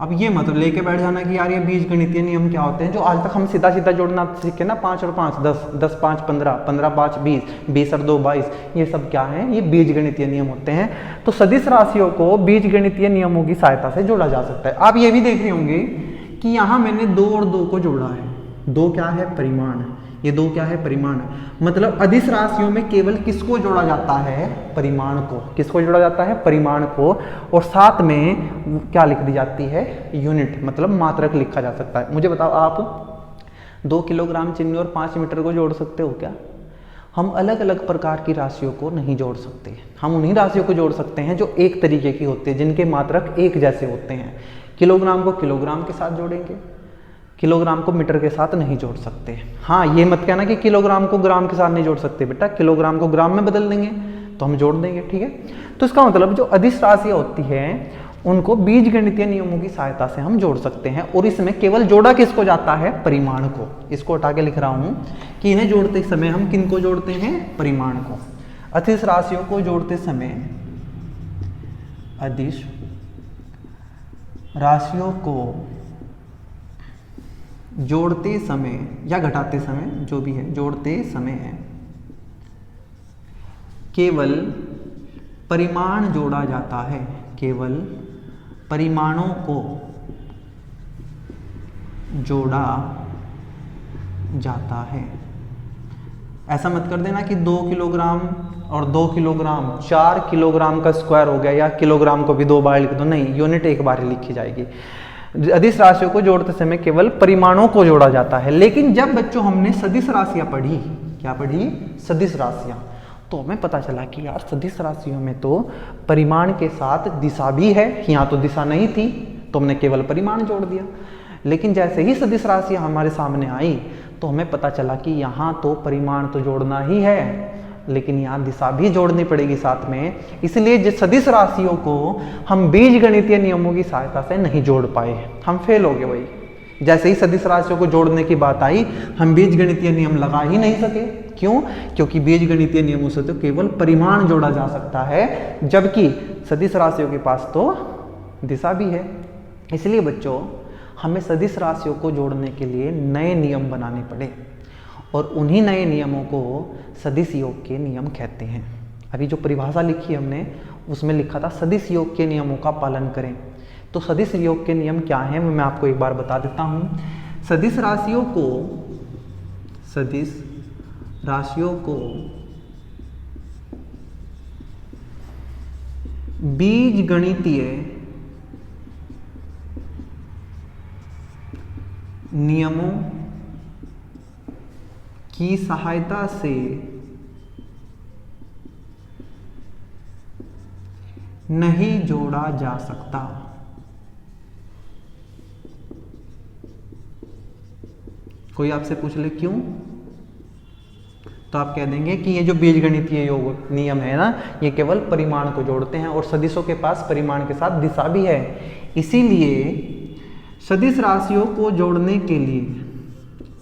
अब ये मतलब लेके बैठ जाना कि यार ये बीज गणितीय नियम क्या होते हैं, जो आज तक हम सीधा सीधा जोड़ना सीखे ना, 5 और 5 10, 10 5 15, 15 5 20, 20 और 2 22, ये सब क्या है, ये बीज गणितीय नियम होते हैं। तो सदिश राशियों को बीज गणितीय नियमों की सहायता से जोड़ा जा सकता है। आप ये भी देख रहे होंगे कि यहाँ मैंने 2 और 2 को जोड़ा है। 2 क्या है, परिमाण। ये 2 क्या है, परिमाण। मतलब अदिश राशियों में केवल किसको जोड़ा जाता है, परिमाण को। किसको जोड़ा जाता है, परिमाण को। और साथ में क्या लिख दी जाती है, यूनिट, मतलब मात्रक लिखा जा सकता है। मुझे बताओ, आप 2 किलोग्राम चीनी और 5 मीटर को जोड़ सकते हो क्या? हम अलग अलग प्रकार की राशियों को नहीं जोड़ सकते। हम उन्हीं राशियों को जोड़ सकते हैं जो एक तरीके की होती है, जिनके मात्रक एक जैसे होते हैं। किलोग्राम को किलोग्राम के साथ जोड़ेंगे, किलोग्राम को मीटर के साथ नहीं जोड़ सकते। हाँ, ये मत कहना कि किलोग्राम को ग्राम के साथ नहीं जोड़ सकते। बेटा, किलोग्राम को ग्राम में बदल देंगे तो हम जोड़ देंगे, ठीक है। तो इसका मतलब जो अदिश राशियां होती है उनको बीज गणितीय नियमों की सहायता से हम जोड़ सकते हैं। और इसमें केवल जोड़ा किसको जाता है, परिमाण को। इसको हटा के लिख रहा हूं कि इन्हें जोड़ते समय हम किनको जोड़ते हैं, परिमाण को। अदिश राशियों को जोड़ते समय, अदिश राशियों को जोड़ते समय या घटाते समय, जो भी है, जोड़ते समय केवल परिमाण जोड़ा जाता है। केवल परिमाणों को जोड़ा जाता है। ऐसा मत कर देना कि 2 किलोग्राम और 2 किलोग्राम 4 किलोग्राम का स्क्वायर हो गया, या किलोग्राम को भी 2 बार लिख दो। नहीं, यूनिट एक बार ही लिखी जाएगी। अदिश राशियों को जोड़ते समय केवल परिमाणों को जोड़ा जाता है। लेकिन जब बच्चों हमने सदिश राशियां पढ़ी, क्या पढ़ी, सदिश राशियां, तो हमें पता चला कि यार सदिश राशियों में तो परिमाण के साथ दिशा भी है। यहाँ तो दिशा नहीं थी तो हमने केवल परिमाण जोड़ दिया। लेकिन जैसे ही सदिश राशियां हमारे सामने आई तो हमें पता चला कि यहाँ तो परिमाण तो जोड़ना ही है, लेकिन यहाँ दिशा भी जोड़नी पड़ेगी साथ में। इसलिए जिस सदिश राशियों को हम बीज गणितीय नियमों की सहायता से नहीं जोड़ पाए, हम फेल हो गए भाई। जैसे ही सदिश राशियों को जोड़ने की बात आई, हम बीज गणितीय नियम लगा ही नहीं सके। क्यों? क्योंकि बीज गणितीय नियमों से तो केवल परिमाण जोड़ा जा सकता है, जबकि सदिश राशियों के पास तो दिशा भी है। इसलिए बच्चों, हमें सदिश राशियों को जोड़ने के लिए नए नियम बनाने पड़े, और उन्हीं नए नियमों को सदिश योग के नियम कहते हैं। अभी जो परिभाषा लिखी हमने उसमें लिखा था सदिश योग के नियमों का पालन करें। तो सदिश योग के नियम क्या हैं वो मैं आपको एक बार बता देता हूँ। सदिश राशियों को बीज गणितीय नियमों की सहायता से नहीं जोड़ा जा सकता। कोई आपसे पूछ ले क्यों, तो आप कह देंगे कि ये जो बीजगणितीय योग नियम है ना, ये केवल परिमाण को जोड़ते हैं और सदिशों के पास परिमाण के साथ दिशा भी है। इसीलिए सदिश राशियों को जोड़ने के लिए,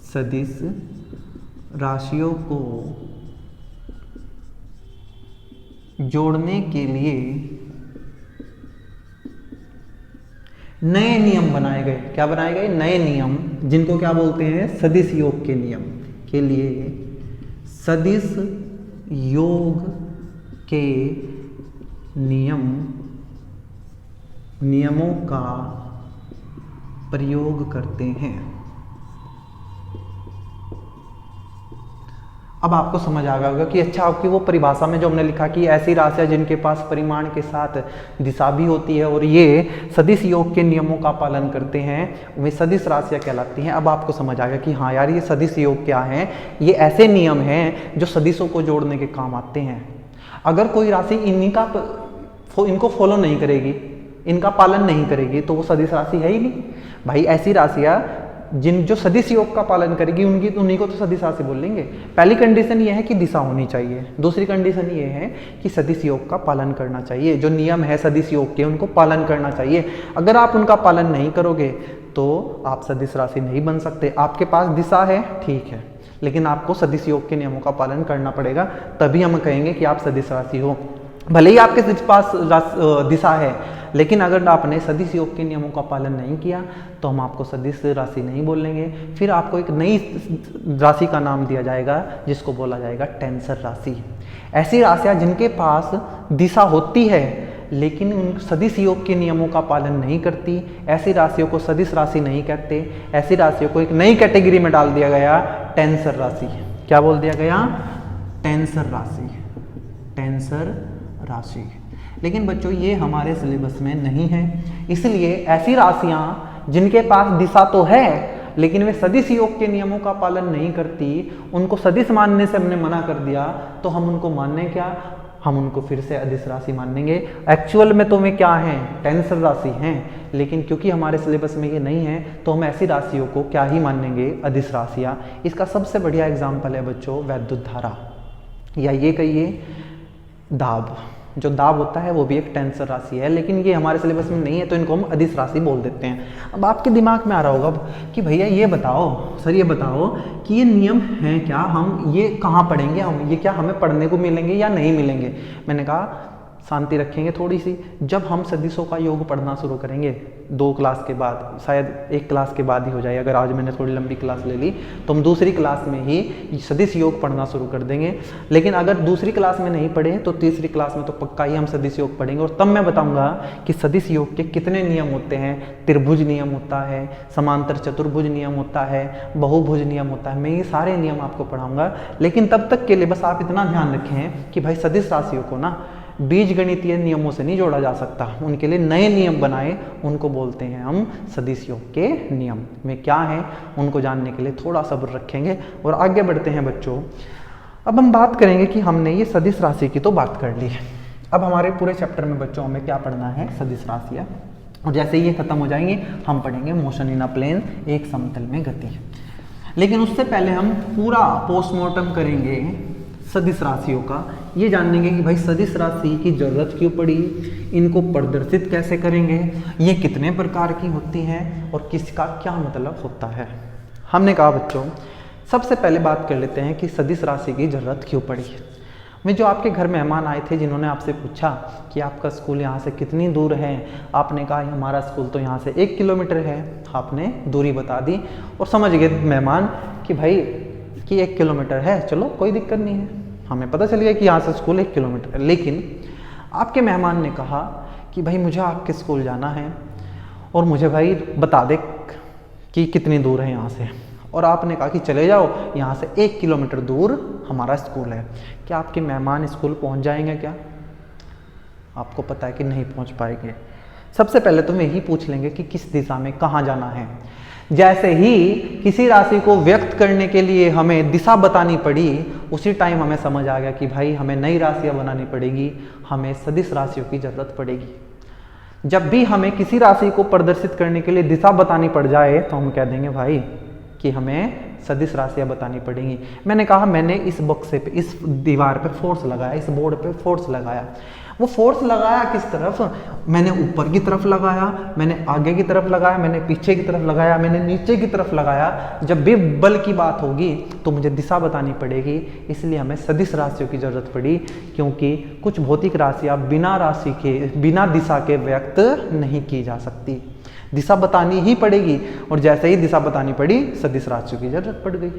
सदिश राशियों को जोड़ने के लिए नए नियम बनाए गए। क्या बनाए गए? नए नियम, जिनको क्या बोलते हैं? सदिश योग के नियम के लिए सदिश योग के नियमों का प्रयोग करते हैं। अब आपको समझ आ गया होगा कि अच्छा, आपकी वो परिभाषा में जो हमने लिखा कि ऐसी राशियां जिनके पास परिमाण के साथ दिशा भी होती है और ये सदिश योग के नियमों का पालन करते हैं, वे सदिश राशियां कहलाती हैं। अब आपको समझ आ गया कि हाँ यार, ये सदिश योग क्या है? ये ऐसे नियम हैं जो सदिशों को जोड़ने के काम आते हैं। अगर कोई राशि इनको फॉलो नहीं करेगी, इनका पालन नहीं करेगी, तो वो सदिश राशि है ही नहीं भाई। ऐसी राशियां जो सदिश योग का पालन करेगी उन्हीं को तो सदिश राशि बोल लेंगे। पहली कंडीशन ये है कि दिशा होनी चाहिए, दूसरी कंडीशन ये है कि सदिश योग का पालन करना चाहिए। जो नियम है सदिश योग के, उनको पालन करना चाहिए। अगर आप उनका पालन नहीं करोगे तो आप सदिश राशि नहीं बन सकते। आपके पास दिशा है, ठीक है, लेकिन आपको सदिश योग के नियमों का पालन करना पड़ेगा, तभी हम कहेंगे कि आप सदिश राशि हो। भले ही आपके पास दिशा है, लेकिन अगर आपने सदिश योग के नियमों का पालन नहीं किया तो हम आपको सदिश राशि नहीं बोलेंगे। फिर आपको एक नई राशि का नाम दिया जाएगा जिसको बोला जाएगा टेंसर राशि। ऐसी राशियां जिनके पास दिशा होती है लेकिन उन सदिश योग के नियमों का पालन नहीं करती, ऐसी राशियों को सदिश राशि नहीं कहते। ऐसी राशियों को एक नई कैटेगरी में डाल दिया गया, टेंसर राशि। क्या बोल दिया गया? टेंसर राशि। टेंसर राशि। लेकिन बच्चों ये हमारे सिलेबस में नहीं है, इसलिए ऐसी राशियां जिनके पास दिशा तो है लेकिन वे सदिश योग के नियमों का पालन नहीं करती, उनको सदिश मानने से हमने मना कर दिया, तो हम उनको मानने क्या? हम उनको फिर से अदिश राशि मानेंगे। एक्चुअल में तो वे क्या हैं? टेंसर राशि हैं, लेकिन क्योंकि हमारे सिलेबस में ये नहीं है तो हम ऐसी राशियों को क्या ही मानेंगे? अदिश राशियां। इसका सबसे बढ़िया एग्जाम्पल है बच्चों वैद्युत धारा, या ये कहिए दाब। जो दाब होता है वो भी एक टेंसर राशि है, लेकिन ये हमारे सिलेबस में नहीं है तो इनको हम अदिश राशि बोल देते हैं। अब आपके दिमाग में आ रहा होगा कि भैया ये बताओ, सर ये बताओ कि ये नियम हैं क्या, हम ये कहाँ पढ़ेंगे, हम ये क्या हमें पढ़ने को मिलेंगे या नहीं मिलेंगे? मैंने कहा शांति रखेंगे थोड़ी सी। जब हम सदिशों का योग पढ़ना शुरू करेंगे 2 क्लास के बाद, शायद 1 क्लास के बाद ही हो जाए, अगर आज मैंने थोड़ी लंबी क्लास ले ली तो हम दूसरी क्लास में ही सदिश योग पढ़ना शुरू कर देंगे। लेकिन अगर दूसरी क्लास में नहीं पढ़े तो तीसरी क्लास में तो पक्का ही हम सदिश योग पढ़ेंगे, और तब मैं बताऊंगा कि सदिश योग के कितने नियम होते हैं। त्रिभुज नियम होता है, समांतर चतुर्भुज नियम होता है, बहुभुज नियम होता है। मैं ये सारे नियम आपको पढ़ाऊंगा, लेकिन तब तक के लिए बस आप इतना ध्यान रखें कि भाई सदिश राशियों को ना बीज गणितीय नियमों से नहीं जोड़ा जा सकता, उनके लिए नए नियम बनाए, उनको बोलते हैं हम सदिश योग के नियम। में क्या है उनको जानने के लिए थोड़ा सब्र रखेंगे और आगे बढ़ते हैं बच्चों। अब हम बात करेंगे कि हमने ये सदिश राशि की तो बात कर ली है, अब हमारे पूरे चैप्टर में बच्चों हमें क्या पढ़ना है? सदिश राशियाँ। और जैसे ये खत्म हो जाएंगे हम पढ़ेंगे मोशन इन अ प्लेन, एक समतल में गति। लेकिन उससे पहले हम पूरा पोस्टमार्टम करेंगे सदिश राशियों का, ये जानेंगे कि भाई सदिश राशि की जरूरत क्यों पड़ी, इनको प्रदर्शित कैसे करेंगे, ये कितने प्रकार की होती हैं और किसका क्या मतलब होता है। हमने कहा बच्चों सबसे पहले बात कर लेते हैं कि सदिश राशि की जरूरत क्यों पड़ी। मैं जो आपके घर मेहमान आए थे जिन्होंने आपसे पूछा कि आपका स्कूल यहाँ से कितनी दूर है, आपने कहा हमारा स्कूल तो यहाँ से 1 किलोमीटर है, आपने दूरी बता दी और समझ गए मेहमान कि भाई कि 1 किलोमीटर है, चलो कोई दिक्कत नहीं है, हमें पता चल गया कि यहाँ से स्कूल 1 किलोमीटर है। लेकिन आपके मेहमान ने कहा कि भाई मुझे आपके स्कूल जाना है और मुझे भाई बता दे कि कितनी दूर है यहाँ से, और आपने कहा कि चले जाओ यहाँ से 1 किलोमीटर दूर हमारा स्कूल है। क्या आपके मेहमान स्कूल पहुँच जाएंगे? क्या आपको पता है कि नहीं पहुँच पाएंगे। सबसे पहले तो हम यही पूछ लेंगे कि किस दिशा में कहाँ जाना है। जैसे ही किसी राशि को व्यक्त करने के लिए हमें दिशा बतानी पड़ी, उसी टाइम हमें समझ आ गया कि भाई हमें नई राशियाँ बनानी पड़ेगी, हमें सदिश राशियों की जरूरत पड़ेगी। जब भी हमें किसी राशि को प्रदर्शित करने के लिए दिशा बतानी पड़ जाए तो हम कह देंगे भाई कि हमें सदिश राशियाँ बतानी पड़ेंगी। मैंने कहा मैंने इस बक्से पे, इस दीवार पे फोर्स लगाया, इस बोर्ड पे फोर्स लगाया। वो फोर्स लगाया किस तरफ? मैंने ऊपर की तरफ लगाया, मैंने आगे की तरफ लगाया, मैंने पीछे की तरफ लगाया, मैंने नीचे की तरफ लगाया। जब भी बल की बात होगी तो मुझे दिशा बतानी पड़ेगी, इसलिए हमें सदिश राशियों की जरूरत पड़ी, क्योंकि कुछ भौतिक राशियाँ बिना दिशा के व्यक्त नहीं की जा सकती। दिशा बतानी ही पड़ेगी, और जैसे ही दिशा बतानी पड़ी सदिश राशियों की जरूरत पड़ गई।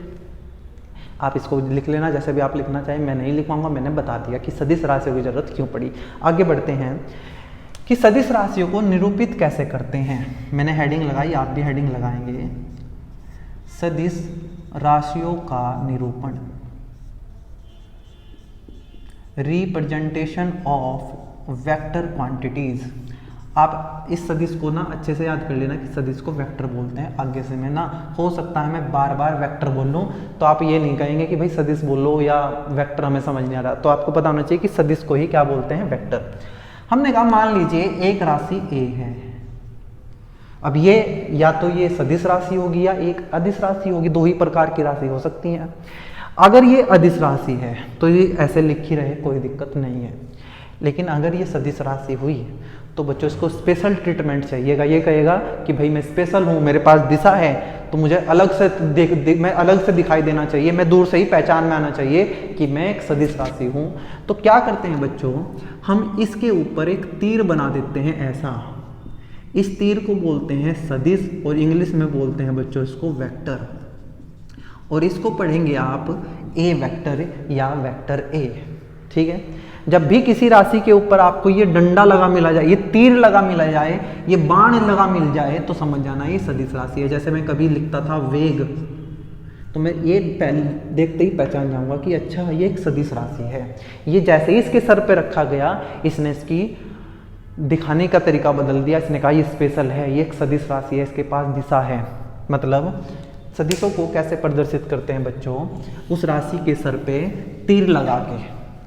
आप इसको लिख लेना जैसे भी आप लिखना चाहें, मैं नहीं लिखवाऊंगा, मैंने बता दिया कि सदिश राशियों की जरूरत क्यों पड़ी। आगे बढ़ते हैं कि सदिश राशियों को निरूपित कैसे करते हैं। मैंने हेडिंग लगाई, आप भी हेडिंग लगाएंगे, सदिश राशियों का निरूपण, रिप्रेजेंटेशन ऑफ वेक्टर क्वांटिटीज। आप इस सदिश को ना अच्छे से याद कर लेना कि सदिश को वेक्टर बोलते हैं। आगे से मैं ना, हो सकता है मैं बार बार वेक्टर बोल लूँ तो आप ये नहीं कहेंगे कि भाई सदिश बोलो या वेक्टर हमें समझ नहीं आ रहा, तो आपको पता होना चाहिए कि सदिश को ही क्या बोलते हैं, वेक्टर। हमने कहा मान लीजिए एक राशि ए है। अब ये या तो ये सदिश राशि होगी या एक अदिश राशि होगी, दो ही प्रकार की राशि हो सकती है। अगर ये अदिश राशि है तो ये ऐसे लिखी रहे, कोई दिक्कत नहीं है। लेकिन अगर ये सदिश राशि हुई तो बच्चों इसको स्पेशल ट्रीटमेंट चाहिएगा। ये कहेगा कि भाई मैं स्पेशल हूँ, मेरे पास दिशा है, तो मुझे अलग से मैं अलग से दिखाई देना चाहिए, मैं दूर से ही पहचान में आना चाहिए कि मैं एक सदिश राशि हूँ। तो क्या करते हैं बच्चों, हम इसके ऊपर एक तीर बना देते हैं ऐसा। इस तीर को बोलते हैं सदिश, और इंग्लिश में बोलते हैं बच्चों इसको वेक्टर। और इसको पढ़ेंगे आप ए वेक्टर या वेक्टर ए। ठीक है, जब भी किसी राशि के ऊपर आपको ये डंडा लगा मिला जाए, ये तीर लगा मिला जाए, ये बाण लगा मिल जाए, तो समझ जाना ये सदिश राशि है। जैसे मैं कभी लिखता था वेग, तो मैं ये पहले देखते ही पहचान जाऊंगा कि अच्छा ये एक सदिश राशि है। ये जैसे ही इसके सर पे रखा गया, इसने इसकी दिखाने का तरीका बदल दिया। इसने कहा ये स्पेशल है, ये एक सदिश राशि है, इसके पास दिशा है। मतलब सदिशों को कैसे प्रदर्शित करते हैं बच्चों, उस राशि के सर पे तीर लगा के,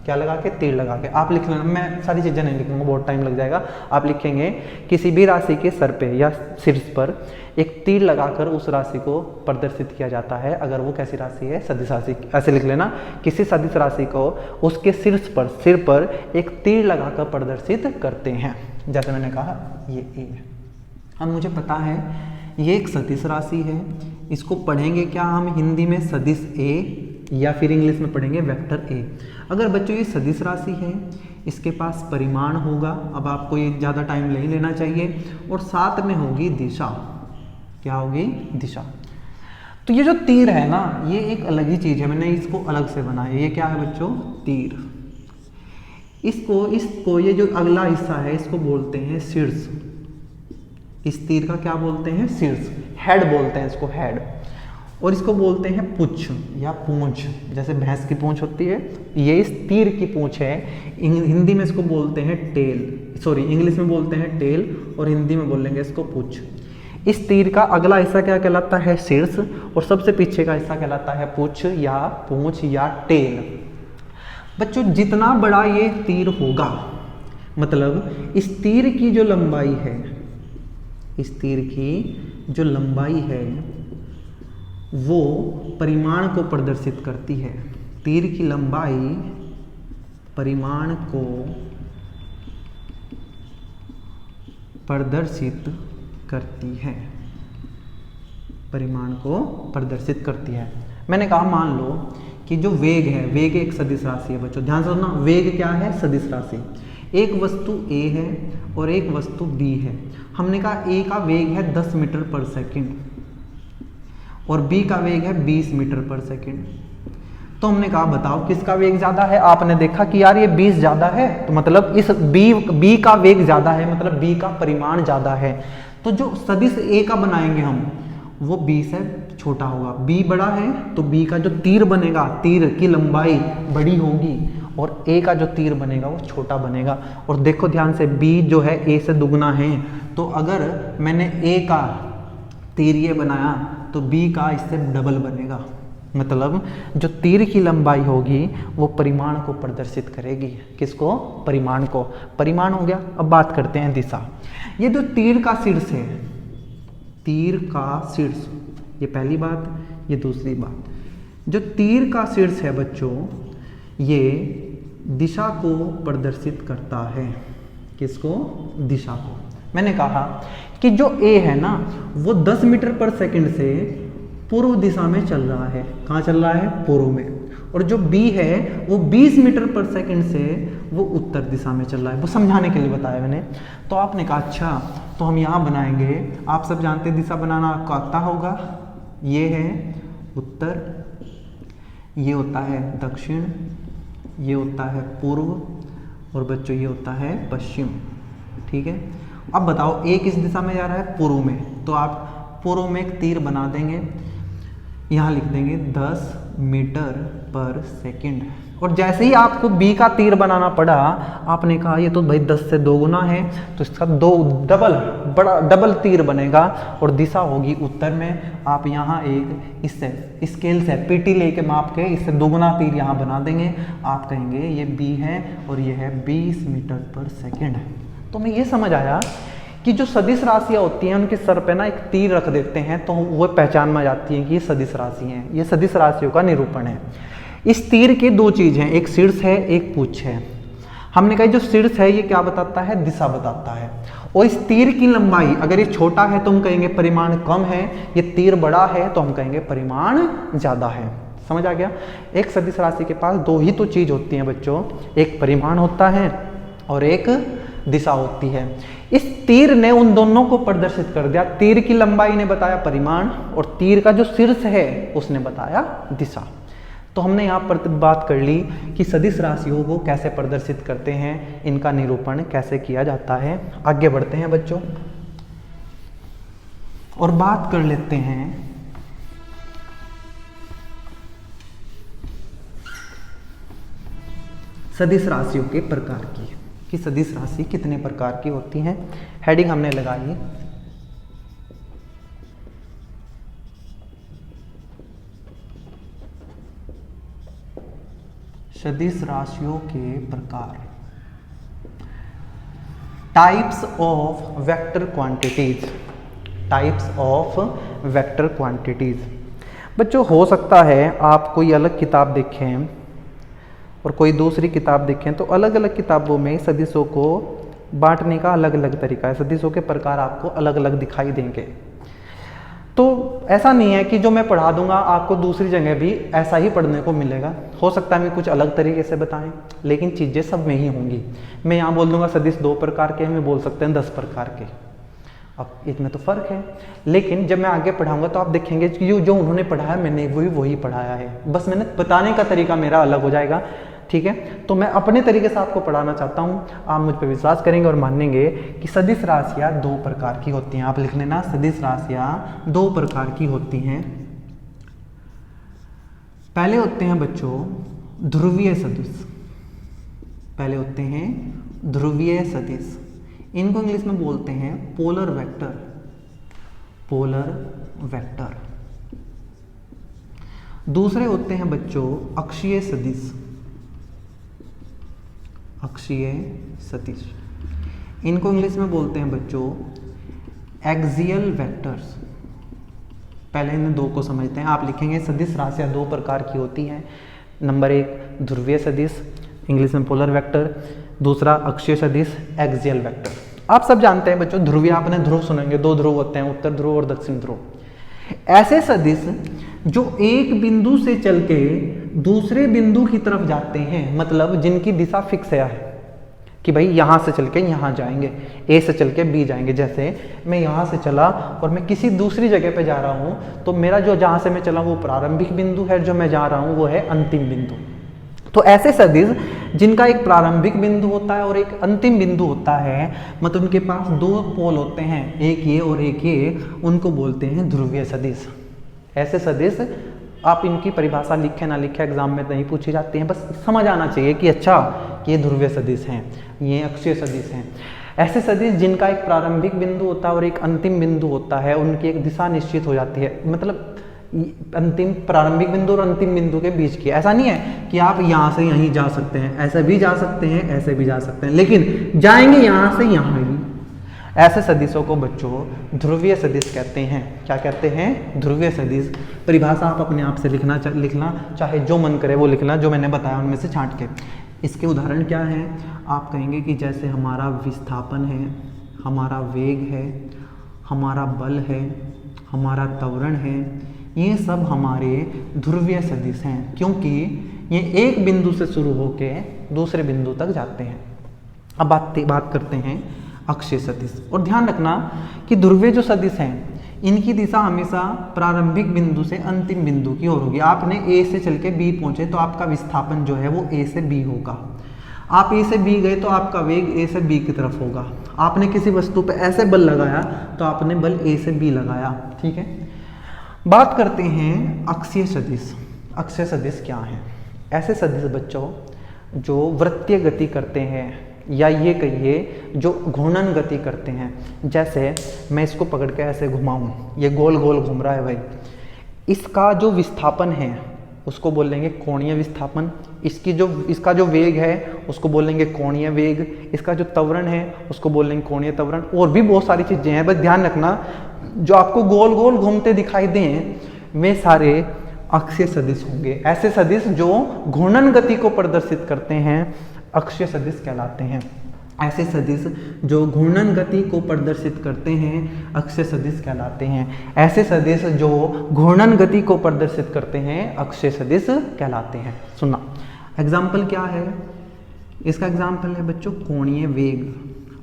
क्या लगा के, तीर लगा के। आप लिख लेना, मैं सारी चीज़ें नहीं लिखूंगा, बहुत टाइम लग जाएगा। आप लिखेंगे किसी भी राशि के सर पे या शीर्ष पर एक तीर लगाकर उस राशि को प्रदर्शित किया जाता है। अगर वो कैसी राशि है, सदिश राशि। ऐसे लिख लेना, किसी सदिश राशि को उसके शीर्ष पर, सिर पर एक तीर लगाकर प्रदर्शित करते हैं। जैसे मैंने कहा ये ए है। अब मुझे पता है ये एक सदिश राशि है, इसको पढ़ेंगे क्या हम हिंदी में, सदिश ए, या फिर इंग्लिश में पढ़ेंगे वेक्टर ए। अगर बच्चों ये सदिश राशि है, इसके पास परिमाण होगा, अब आपको ये ज़्यादा टाइम नहीं लेना चाहिए, और साथ में होगी दिशा। क्या होगी, दिशा। तो ये जो तीर है ना, ये एक अलग ही चीज़ है, मैंने इसको अलग से बनाया। ये क्या है बच्चों, तीर। इसको ये जो अगला हिस्सा है, इसको बोलते हैं शीर्ष। इस तीर का क्या बोलते हैं, शीर्ष, हेड बोलते हैं इसको, हेड। और इसको बोलते हैं पुच्छ या पूंछ, जैसे भैंस की पूंछ होती है, ये इस तीर की पूंछ है। हिंदी में इसको बोलते हैं टेल, सॉरी इंग्लिश में बोलते हैं टेल, और हिंदी में बोलेंगे इसको पुच्छ। इस तीर का अगला हिस्सा क्या कहलाता है, शीर्ष, और सबसे पीछे का हिस्सा कहलाता है पुच्छ या पूंछ या टेल। बच्चों जितना बड़ा ये तीर होगा, मतलब इस तीर की जो लंबाई है, इस तीर की जो लंबाई है वो परिमाण को प्रदर्शित करती है। तीर की लंबाई परिमाण को प्रदर्शित करती है, परिमाण को प्रदर्शित करती है। मैंने कहा मान लो कि जो वेग है, वेग एक सदिश राशि है बच्चों, ध्यान से सुनना, वेग क्या है, सदिश राशि। एक वस्तु ए है और एक वस्तु बी है। हमने कहा ए का वेग है 10 मीटर पर सेकंड और बी का वेग है 20 मीटर पर सेकंड। तो हमने कहा बताओ किसका वेग ज्यादा है। आपने देखा कि यार ये 20 ज्यादा है, तो मतलब इस बी का वेग ज्यादा है, मतलब बी का परिमाण ज्यादा है। तो जो सदिश ए का बनाएंगे हम, वो 20 है, छोटा होगा। बी बड़ा है तो बी का जो तीर बनेगा, तीर की लंबाई बड़ी होगी, और ए का जो तीर बनेगा वो छोटा बनेगा। और देखो ध्यान से, बी जो है ए से दुगना है, तो अगर मैंने ए का तीर ये बनाया तो बी का इससे डबल बनेगा। मतलब जो तीर की लंबाई होगी वो परिमाण को प्रदर्शित करेगी। किसको, परिमाण को। परिमाण हो गया। अब बात करते हैं दिशा। ये जो तीर का शीर्ष है, तीर का शीर्ष, ये पहली बात। ये दूसरी बात, जो तीर का शीर्ष है बच्चों, ये दिशा को प्रदर्शित करता है। किसको, दिशा को। मैंने कहा कि जो ए है ना, वो 10 मीटर पर सेकंड से पूर्व दिशा में चल रहा है। कहाँ चल रहा है, पूर्व में। और जो बी है वो 20 मीटर पर सेकंड से वो उत्तर दिशा में चल रहा है। वो समझाने के लिए बताया मैंने। तो आपने कहा अच्छा तो हम यहाँ बनाएंगे, आप सब जानते हैं दिशा बनाना आपको आता होगा। ये है उत्तर, ये होता है दक्षिण, ये होता है पूर्व और बच्चों ये होता है पश्चिम। ठीक है, अब बताओ ए किस दिशा में जा रहा है? पूर्व में। तो आप पूर्व में एक तीर बना देंगे, यहाँ लिख देंगे 10 मीटर पर सेकंड। और जैसे ही आपको बी का तीर बनाना पड़ा, आपने कहा ये तो भाई 10 से 2 गुना है, तो इसका डबल तीर बनेगा और दिशा होगी उत्तर में। आप यहाँ एक इससे स्केल से पीटी लेके माप के इससे 2 गुना तीर यहाँ बना देंगे। आप कहेंगे ये बी है और ये है 20 मीटर पर सेकेंड। तो हमें ये समझ आया कि जो सदिश राशियाँ होती हैं उनके सर पे ना एक तीर रख देते हैं तो वो पहचान में जाती है कि ये सदिश राशि हैं। ये सदिश राशियों का निरूपण है। इस तीर के 2 चीज़ हैं, एक शीर्ष है एक पूछ है। हमने कहा जो शीर्ष है ये क्या बताता है? दिशा बताता है। और इस तीर की लंबाई अगर ये छोटा है तो हम कहेंगे परिमाण कम है, ये तीर बड़ा है तो हम कहेंगे परिमाण ज़्यादा है। समझ आ गया? एक सदिश राशि के पास 2 ही तो चीज़ होती हैं बच्चों, एक परिमाण होता है और एक दिशा होती है। इस तीर ने उन दोनों को प्रदर्शित कर दिया। तीर की लंबाई ने बताया परिमाण और तीर का जो शीर्ष है उसने बताया दिशा। तो हमने यहाँ पर बात कर ली कि सदिश राशियों को कैसे प्रदर्शित करते हैं, इनका निरूपण कैसे किया जाता है। आगे बढ़ते हैं बच्चों और बात कर लेते हैं सदिश राशियों के प्रकार की, कि सदिश राशि कितने प्रकार की होती हैं। हेडिंग हमने लगाई सदिश राशियों के प्रकार। Types of vector quantities. Types of vector quantities. बच्चों हो सकता है आप कोई अलग किताब देखें और कोई दूसरी किताब देखें तो अलग अलग किताबों में सदिशों को बांटने का अलग अलग तरीका है। सदिशों के प्रकार आपको अलग अलग दिखाई देंगे। तो ऐसा नहीं है कि जो मैं पढ़ा दूंगा आपको दूसरी जगह भी ऐसा ही पढ़ने को मिलेगा। हो सकता है मैं कुछ अलग तरीके से बताएं लेकिन चीज़ें सब में ही होंगी। मैं यहाँ बोल दूंगा सदिश 2 प्रकार के हैं, मैं बोल सकते हैं 10 प्रकार के। अब इसमें तो फ़र्क है, लेकिन जब मैं आगे पढ़ाऊंगा तो आप देखेंगे कि जो उन्होंने पढ़ाया मैंने वही पढ़ाया है, बस मैंने बताने का तरीका मेरा अलग हो जाएगा। ठीक है, तो मैं अपने तरीके से आपको पढ़ाना चाहता हूँ। आप मुझ पर विश्वास करेंगे और मानेंगे कि सदिश राशियाँ 2 प्रकार की होती हैं। आप लिख लेना, सदिश राशियाँ 2 प्रकार की होती हैं। पहले होते हैं बच्चों ध्रुवीय सदिश। पहले होते हैं ध्रुवीय सदिश, इनको इंग्लिश में बोलते हैं पोलर वेक्टर। Polar vector. दूसरे होते हैं बच्चों अक्षीय सदिश। अक्षीय सदिश, इनको इंग्लिश में बोलते हैं बच्चों एक्सियल वेक्टर्स। पहले इन 2 को समझते हैं। आप लिखेंगे सदिश राशियाँ 2 प्रकार की होती हैं। नंबर 1 ध्रुवीय सदिश, इंग्लिश में पोलर वेक्टर। दूसरा अक्षीय सदिश, एक्सियल वेक्टर। आप सब जानते हैं बच्चों ध्रुवीय, आपने ध्रुव सुनेंगे, 2 ध्रुव होते हैं, उत्तर ध्रुव और दक्षिण ध्रुव। ऐसे सदिश जो एक बिंदु से चल के दूसरे बिंदु की तरफ जाते हैं, मतलब जिनकी दिशा फिक्स है कि भाई यहाँ से चल के यहाँ जाएंगे, ए से चल के बी जाएंगे। जैसे मैं यहाँ से चला और मैं किसी दूसरी जगह पे जा रहा हूँ तो मेरा जो जहाँ से मैं चला वो प्रारंभिक बिंदु है, जो मैं जा रहा हूँ वो है अंतिम बिंदु। तो ऐसे सदिश जिनका एक प्रारंभिक बिंदु होता है और एक अंतिम बिंदु होता है, मतलब उनके पास 2 पोल होते हैं, एक ये और एक ये, उनको बोलते हैं ध्रुवीय सदिश। ऐसे सदिश आप इनकी परिभाषा लिखे ना लिखे एग्जाम में नहीं पूछी जाती हैं, बस समझ आना चाहिए कि अच्छा ये ध्रुवीय सदिश हैं, ये अक्षीय सदिश हैं। ऐसे सदिश जिनका एक प्रारंभिक बिंदु होता है और एक अंतिम बिंदु होता है, उनकी एक दिशा निश्चित हो जाती है, मतलब अंतिम प्रारंभिक बिंदु और अंतिम बिंदु के बीच की। ऐसा नहीं है कि आप यहाँ से यहीं जा सकते हैं, ऐसे भी जा सकते हैं, ऐसे भी जा सकते हैं, लेकिन जाएंगे यहाँ से यहाँ ही। ऐसे सदिशों को बच्चों ध्रुवीय सदिश कहते हैं। क्या कहते हैं? ध्रुवीय सदिश। परिभाषा आप अपने आप से लिखना चाहे जो मन करे वो लिखना, जो मैंने बताया उनमें से छांट के। इसके उदाहरण क्या हैं? आप कहेंगे कि जैसे हमारा विस्थापन है, हमारा वेग है, हमारा बल है, हमारा त्वरण है, ये सब हमारे ध्रुवीय सदिश हैं, क्योंकि ये एक बिंदु से शुरू होके दूसरे बिंदु तक जाते हैं। अब बात करते हैं अक्षीय सदिश। और ध्यान रखना कि ध्रुवीय जो सदिश हैं इनकी दिशा हमेशा प्रारंभिक बिंदु से अंतिम बिंदु की ओर होगी। आपने ए से चल के बी पहुंचे तो आपका विस्थापन जो है वो ए से बी होगा। आप ए से बी गए तो आपका वेग ए से बी की तरफ होगा। आपने किसी वस्तु पे ऐसे बल लगाया तो आपने बल ए से बी लगाया। ठीक है, बात करते हैं अक्षीय सदिश। अक्षीय सदिश क्या है? ऐसे सदिश बच्चों जो वृत्तीय गति करते हैं या ये कहिए जो घूर्णन गति करते हैं। जैसे मैं इसको पकड़ के ऐसे घुमाऊं, ये गोल गोल घूम रहा है भाई, इसका जो विस्थापन है उसको बोलेंगे कोणीय विस्थापन। इसका जो वेग है उसको बोलेंगे कोणीय वेग। इसका जो त्वरण है उसको बोलेंगे कोणीय त्वरण। और भी बहुत सारी चीजें हैं, बस ध्यान रखना जो आपको गोल गोल घूमते दिखाई दें वे सारे अक्षीय सदिश होंगे। ऐसे सदिश जो घूर्णन गति को प्रदर्शित करते हैं अक्षीय सदिश कहलाते हैं। ऐसे सदिश जो घूर्णन गति को प्रदर्शित करते हैं अक्षीय सदिश कहलाते हैं। ऐसे सदिश जो घूर्णन गति को प्रदर्शित करते हैं अक्षीय सदिश कहलाते हैं। सुनना, एग्जाम्पल क्या है इसका? एग्जाम्पल है बच्चों कोणीय वेग।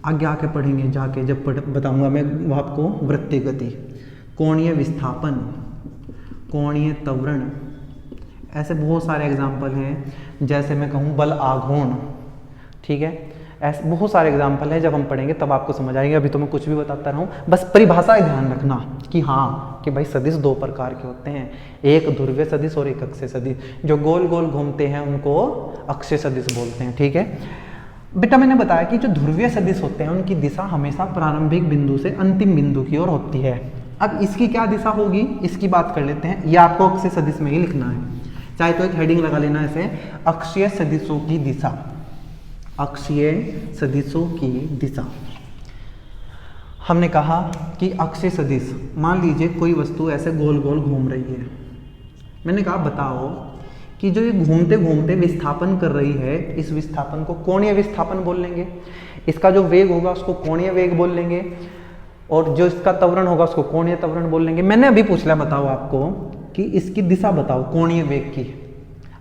आगे आके पढ़ेंगे जाके, जब बताऊंगा मैं वो आपको वृत्तीय गति, कोणीय विस्थापन, कोणीय त्वरण, ऐसे बहुत सारे एग्जाम्पल हैं। जैसे मैं कहूँ बल आघूर्ण, ठीक है, ऐसे बहुत सारे एग्जाम्पल हैं। जब हम पढ़ेंगे तब आपको समझ आएंगे, अभी तो मैं कुछ भी बताता रहूँ। बस परिभाषा ध्यान रखना कि हाँ कि भाई सदिश दो प्रकार के होते हैं, एक ध्रुवीय सदिश और एक अक्षीय सदिश। जो गोल गोल घूमते हैं उनको अक्षीय सदिश बोलते हैं। ठीक है बेटा, मैंने बताया कि जो ध्रुवीय सदिश होते हैं उनकी दिशा हमेशा प्रारंभिक बिंदु से अंतिम बिंदु की ओर होती है। अब इसकी क्या दिशा होगी इसकी बात कर लेते हैं। यह आपको अक्षीय सदिश में ही लिखना है, चाहे तो एक हेडिंग लगा लेना ऐसे, अक्षीय सदिशों की दिशा। अक्षीय सदिशों की दिशा। हमने कहा कि अक्षीय सदिश, मान लीजिए कोई वस्तु ऐसे गोल गोल घूम रही है। मैंने कहा बताओ कि जो ये घूमते घूमते विस्थापन कर रही है, इस विस्थापन को कोणीय विस्थापन बोल लेंगे। इसका जो वेग होगा उसको कोणीय वेग बोल लेंगे, और जो इसका त्वरण होगा उसको कोणीय त्वरण बोल लेंगे। मैंने अभी पूछ लिया बताओ आपको कि इसकी दिशा बताओ कोणीय वेग की,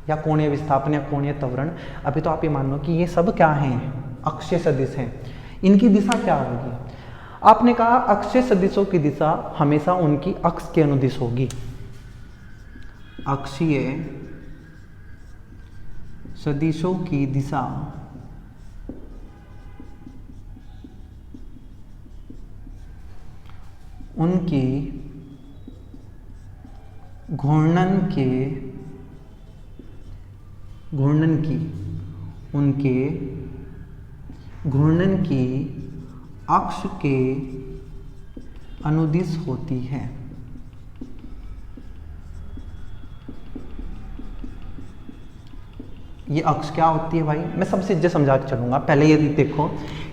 या कोणीय विस्थापन या कोणीय त्वरण। अभी तो आप ये मान लो कि ये सब क्या हैं? अक्षीय सदिश हैं। इनकी दिशा क्या होगी? आपने कहा अक्षीय सदिशों की दिशा हमेशा उनकी अक्ष के अनुदिश होगी। अक्षीय सदिशों की दिशा उनकी घूर्णन की अक्ष के अनुदिश होती है। ये अक्ष क्या होती है भाई? मैं सबसे चीजें समझा के चलूंगा। पहले ये देखो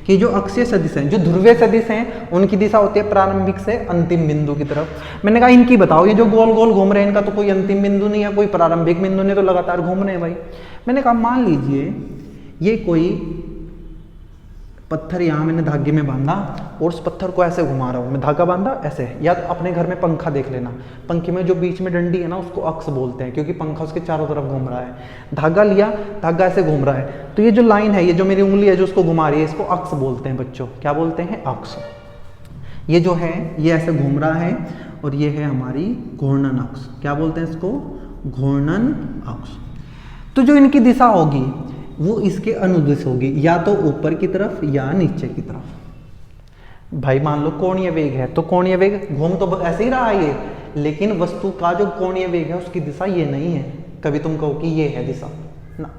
कि जो अक्षीय सदिश हैं, जो ध्रुवीय सदिश हैं, उनकी दिशा होती है प्रारंभिक से अंतिम बिंदु की तरफ। मैंने कहा इनकी बताओ, ये जो गोल गोल घूम रहे हैं इनका तो कोई अंतिम बिंदु नहीं है, कोई प्रारंभिक बिंदु नहीं, तो लगातार घूम रहे हैं भाई। मैंने कहा मान लीजिए ये कोई पत्थर यहाँ मैंने धागे में बांधा और उस पत्थर को ऐसे घुमा रहा हूँ मैं, धागा बांधा ऐसे। या तो अपने घर में पंखा देख लेना, पंखे में जो बीच में डंडी है ना उसको अक्ष बोलते हैं, क्योंकि पंखा उसके चारों तरफ घूम रहा है। धागा लिया, धागा ऐसे घूम रहा है, तो ये जो लाइन है, ये जो मेरी उंगली है जो उसको घुमा रही है, इसको अक्ष बोलते हैं बच्चों। क्या बोलते हैं? अक्ष। ये जो है ये ऐसे घूम रहा है और ये है हमारी घूर्णन अक्ष। क्या बोलते हैं इसको? घूर्णन अक्ष। तो जो इनकी दिशा होगी वो इसके अनुदिश होगी, या तो ऊपर की तरफ या नीचे की तरफ। भाई मान लो कोणीय वेग है, तो कोणीय वेग घूम तो ऐसे ही रहा है ये, लेकिन वस्तु का जो कोणीय वेग है उसकी दिशा ये नहीं है। कभी तुम कहो कि ये है दिशा ना,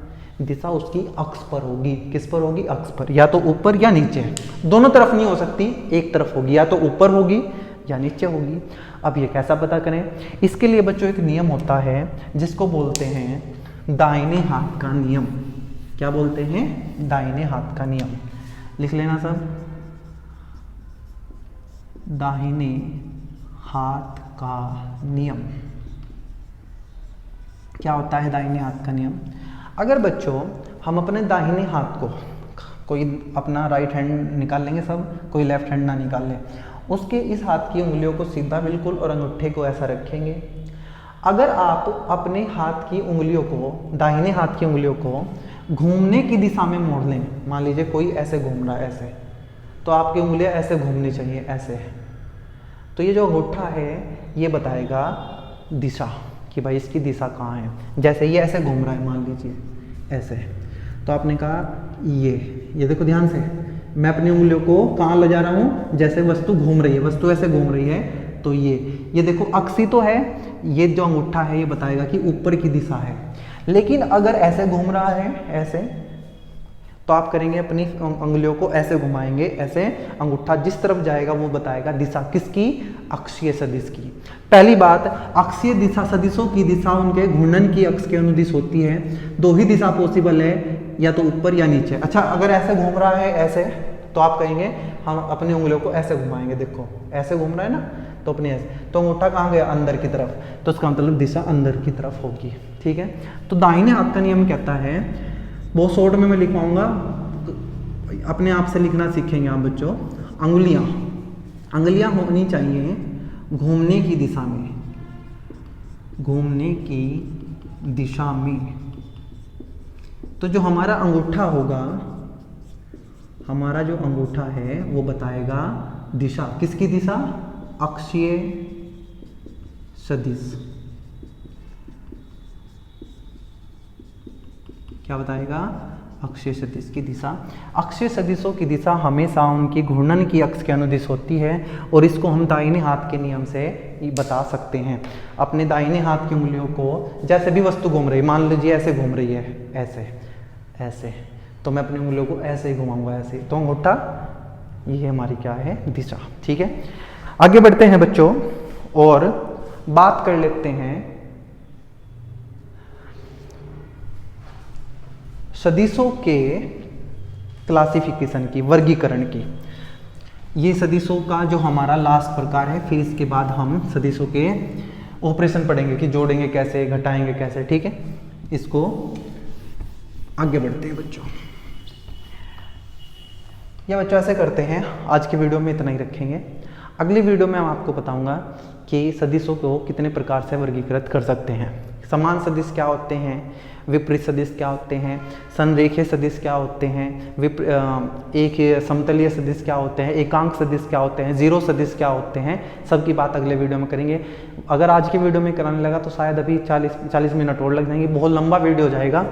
दिशा उसकी अक्ष पर होगी। किस पर होगी? अक्ष पर, या तो ऊपर या नीचे। दोनों तरफ नहीं हो सकती, एक तरफ होगी, या तो ऊपर होगी या नीचे होगी। अब ये कैसा पता करें? इसके लिए बच्चों एक नियम होता है जिसको बोलते हैं दाहिने हाथ का नियम। क्या बोलते हैं? दाहिने हाथ का नियम। लिख लेना सब, दाहिने हाथ का नियम। क्या होता है दाहिने हाथ का नियम? अगर बच्चों हम अपने दाहिने हाथ को, कोई अपना राइट हैंड निकाल लेंगे सब, कोई लेफ्ट हैंड ना निकाल ले, उसके इस हाथ की उंगलियों को सीधा बिल्कुल और अंगूठे को ऐसा रखेंगे। अगर आप अपने हाथ की उंगलियों को, दाहिने हाथ की उंगलियों को घूमने की दिशा में मोड़ लें, मान लीजिए कोई ऐसे घूम रहा है ऐसे, तो आपकी उंगलियां ऐसे घूमनी चाहिए ऐसे। तो ये जो अंगूठा है ये बताएगा दिशा कि भाई इसकी दिशा कहाँ है। जैसे ये ऐसे घूम रहा है मान लीजिए ऐसे, तो आपने कहा ये देखो ध्यान से, मैं अपनी उंगलियों को कहाँ ले जा रहा हूँ, जैसे वस्तु घूम रही है, वस्तु ऐसे घूम रही है, तो ये देखो अक्सी तो है, ये जो अंगूठा है ये बताएगा कि ऊपर की दिशा है। लेकिन अगर ऐसे घूम रहा है ऐसे, तो आप करेंगे अपनी उंगलियों को ऐसे घुमाएंगे ऐसे, अंगूठा जिस तरफ जाएगा वो बताएगा दिशा किसकी, अक्षीय सदिश की। पहली बात, अक्षीय दिशा सदिशों की दिशा उनके घूर्णन की अक्ष के अनुदिश होती है। दो ही दिशा पॉसिबल है, या तो ऊपर या नीचे। अच्छा, अगर ऐसे घूम रहा है ऐसे, तो आप कहेंगे हम अपनी उंगलियों को ऐसे घुमाएंगे, देखो ऐसे घूम रहा है ना, तो अपने ऐसे, तो अंगूठा कहाँ गया, अंदर की तरफ, तो इसका मतलब दिशा अंदर की तरफ होगी। ठीक है, तो दाहिने हाथ का नियम कहता है, बहुत शॉर्ट में मैं लिखवाऊंगा, अपने आप से लिखना सीखेंगे आप बच्चों। अंगुलियां होनी चाहिए घूमने की दिशा में, घूमने की दिशा में। तो जो हमारा अंगूठा होगा, हमारा जो अंगूठा है वो बताएगा दिशा, किसकी दिशा, अक्षीय सदिश। क्या बताएगा, अक्षीय सदिश की दिशा। अक्षीय सदिशों की दिशा हमेशा उनकी घूर्णन की अक्ष के अनुदिश होती है, और इसको हम दाहिने हाथ के नियम से बता सकते हैं। अपने दाहिने हाथ की उंगलियों को, जैसे भी वस्तु घूम रही है, मान लीजिए ऐसे घूम रही है ऐसे ऐसे, तो मैं अपनी उंगलियों को ऐसे ही घुमाऊंगा ऐसे, तो अंगूठा ये हमारी क्या है, दिशा। ठीक है, आगे बढ़ते हैं बच्चों और बात कर लेते हैं सदिशों के क्लासिफिकेशन की, वर्गीकरण की। ये सदिशों का जो हमारा लास्ट प्रकार है, फिर इसके बाद हम सदिशों के ऑपरेशन पढ़ेंगे कि जोड़ेंगे कैसे, घटाएंगे कैसे। ठीक है, इसको आगे बढ़ते हैं बच्चों। ये बच्चों ऐसे करते हैं, आज की वीडियो में इतना ही रखेंगे। अगली वीडियो में मैं आपको बताऊंगा कि सदिशों को कितने प्रकार से वर्गीकृत कर सकते हैं। समान सदिश क्या होते हैं, विपरीत सदिश क्या होते हैं, संरेखीय सदिश क्या होते हैं, एक समतलीय सदिश क्या होते हैं, एकांक सदिश क्या होते हैं, जीरो सदिश क्या होते हैं, सबकी बात अगले वीडियो में करेंगे। अगर आज की वीडियो में कराने लगा तो शायद अभी 40 मिनट और लग जाएंगे, बहुत लंबा वीडियो हो जाएगा,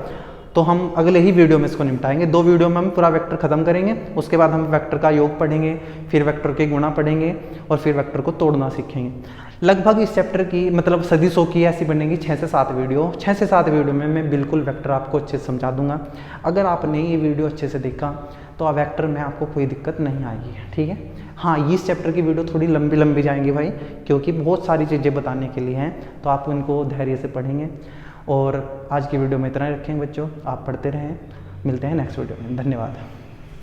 तो हम अगले ही वीडियो में इसको निपटाएंगे। 2 वीडियो में हम पूरा वेक्टर खत्म करेंगे, उसके बाद हम वेक्टर का योग पढ़ेंगे, फिर वेक्टर के गुणा पढ़ेंगे, और फिर वेक्टर को तोड़ना सीखेंगे। लगभग इस चैप्टर की, मतलब सदिशों की ऐसी बनेगी 6 से 7 वीडियो। 6 से 7 वीडियो में मैं बिल्कुल वेक्टर आपको अच्छे से समझा दूंगा। अगर आपने ये वीडियो अच्छे से देखा तो वेक्टर में आपको कोई दिक्कत नहीं आएगी। ठीक है, हाँ, इस चैप्टर की वीडियो थोड़ी लंबी जाएंगी भाई, क्योंकि बहुत सारी चीज़ें बताने के लिए हैं, तो आप इनको धैर्य से पढ़ेंगे। और आज की वीडियो में इतना ही रखेंगे बच्चों, आप पढ़ते रहें। मिलते हैं नेक्स्ट वीडियो में, धन्यवाद।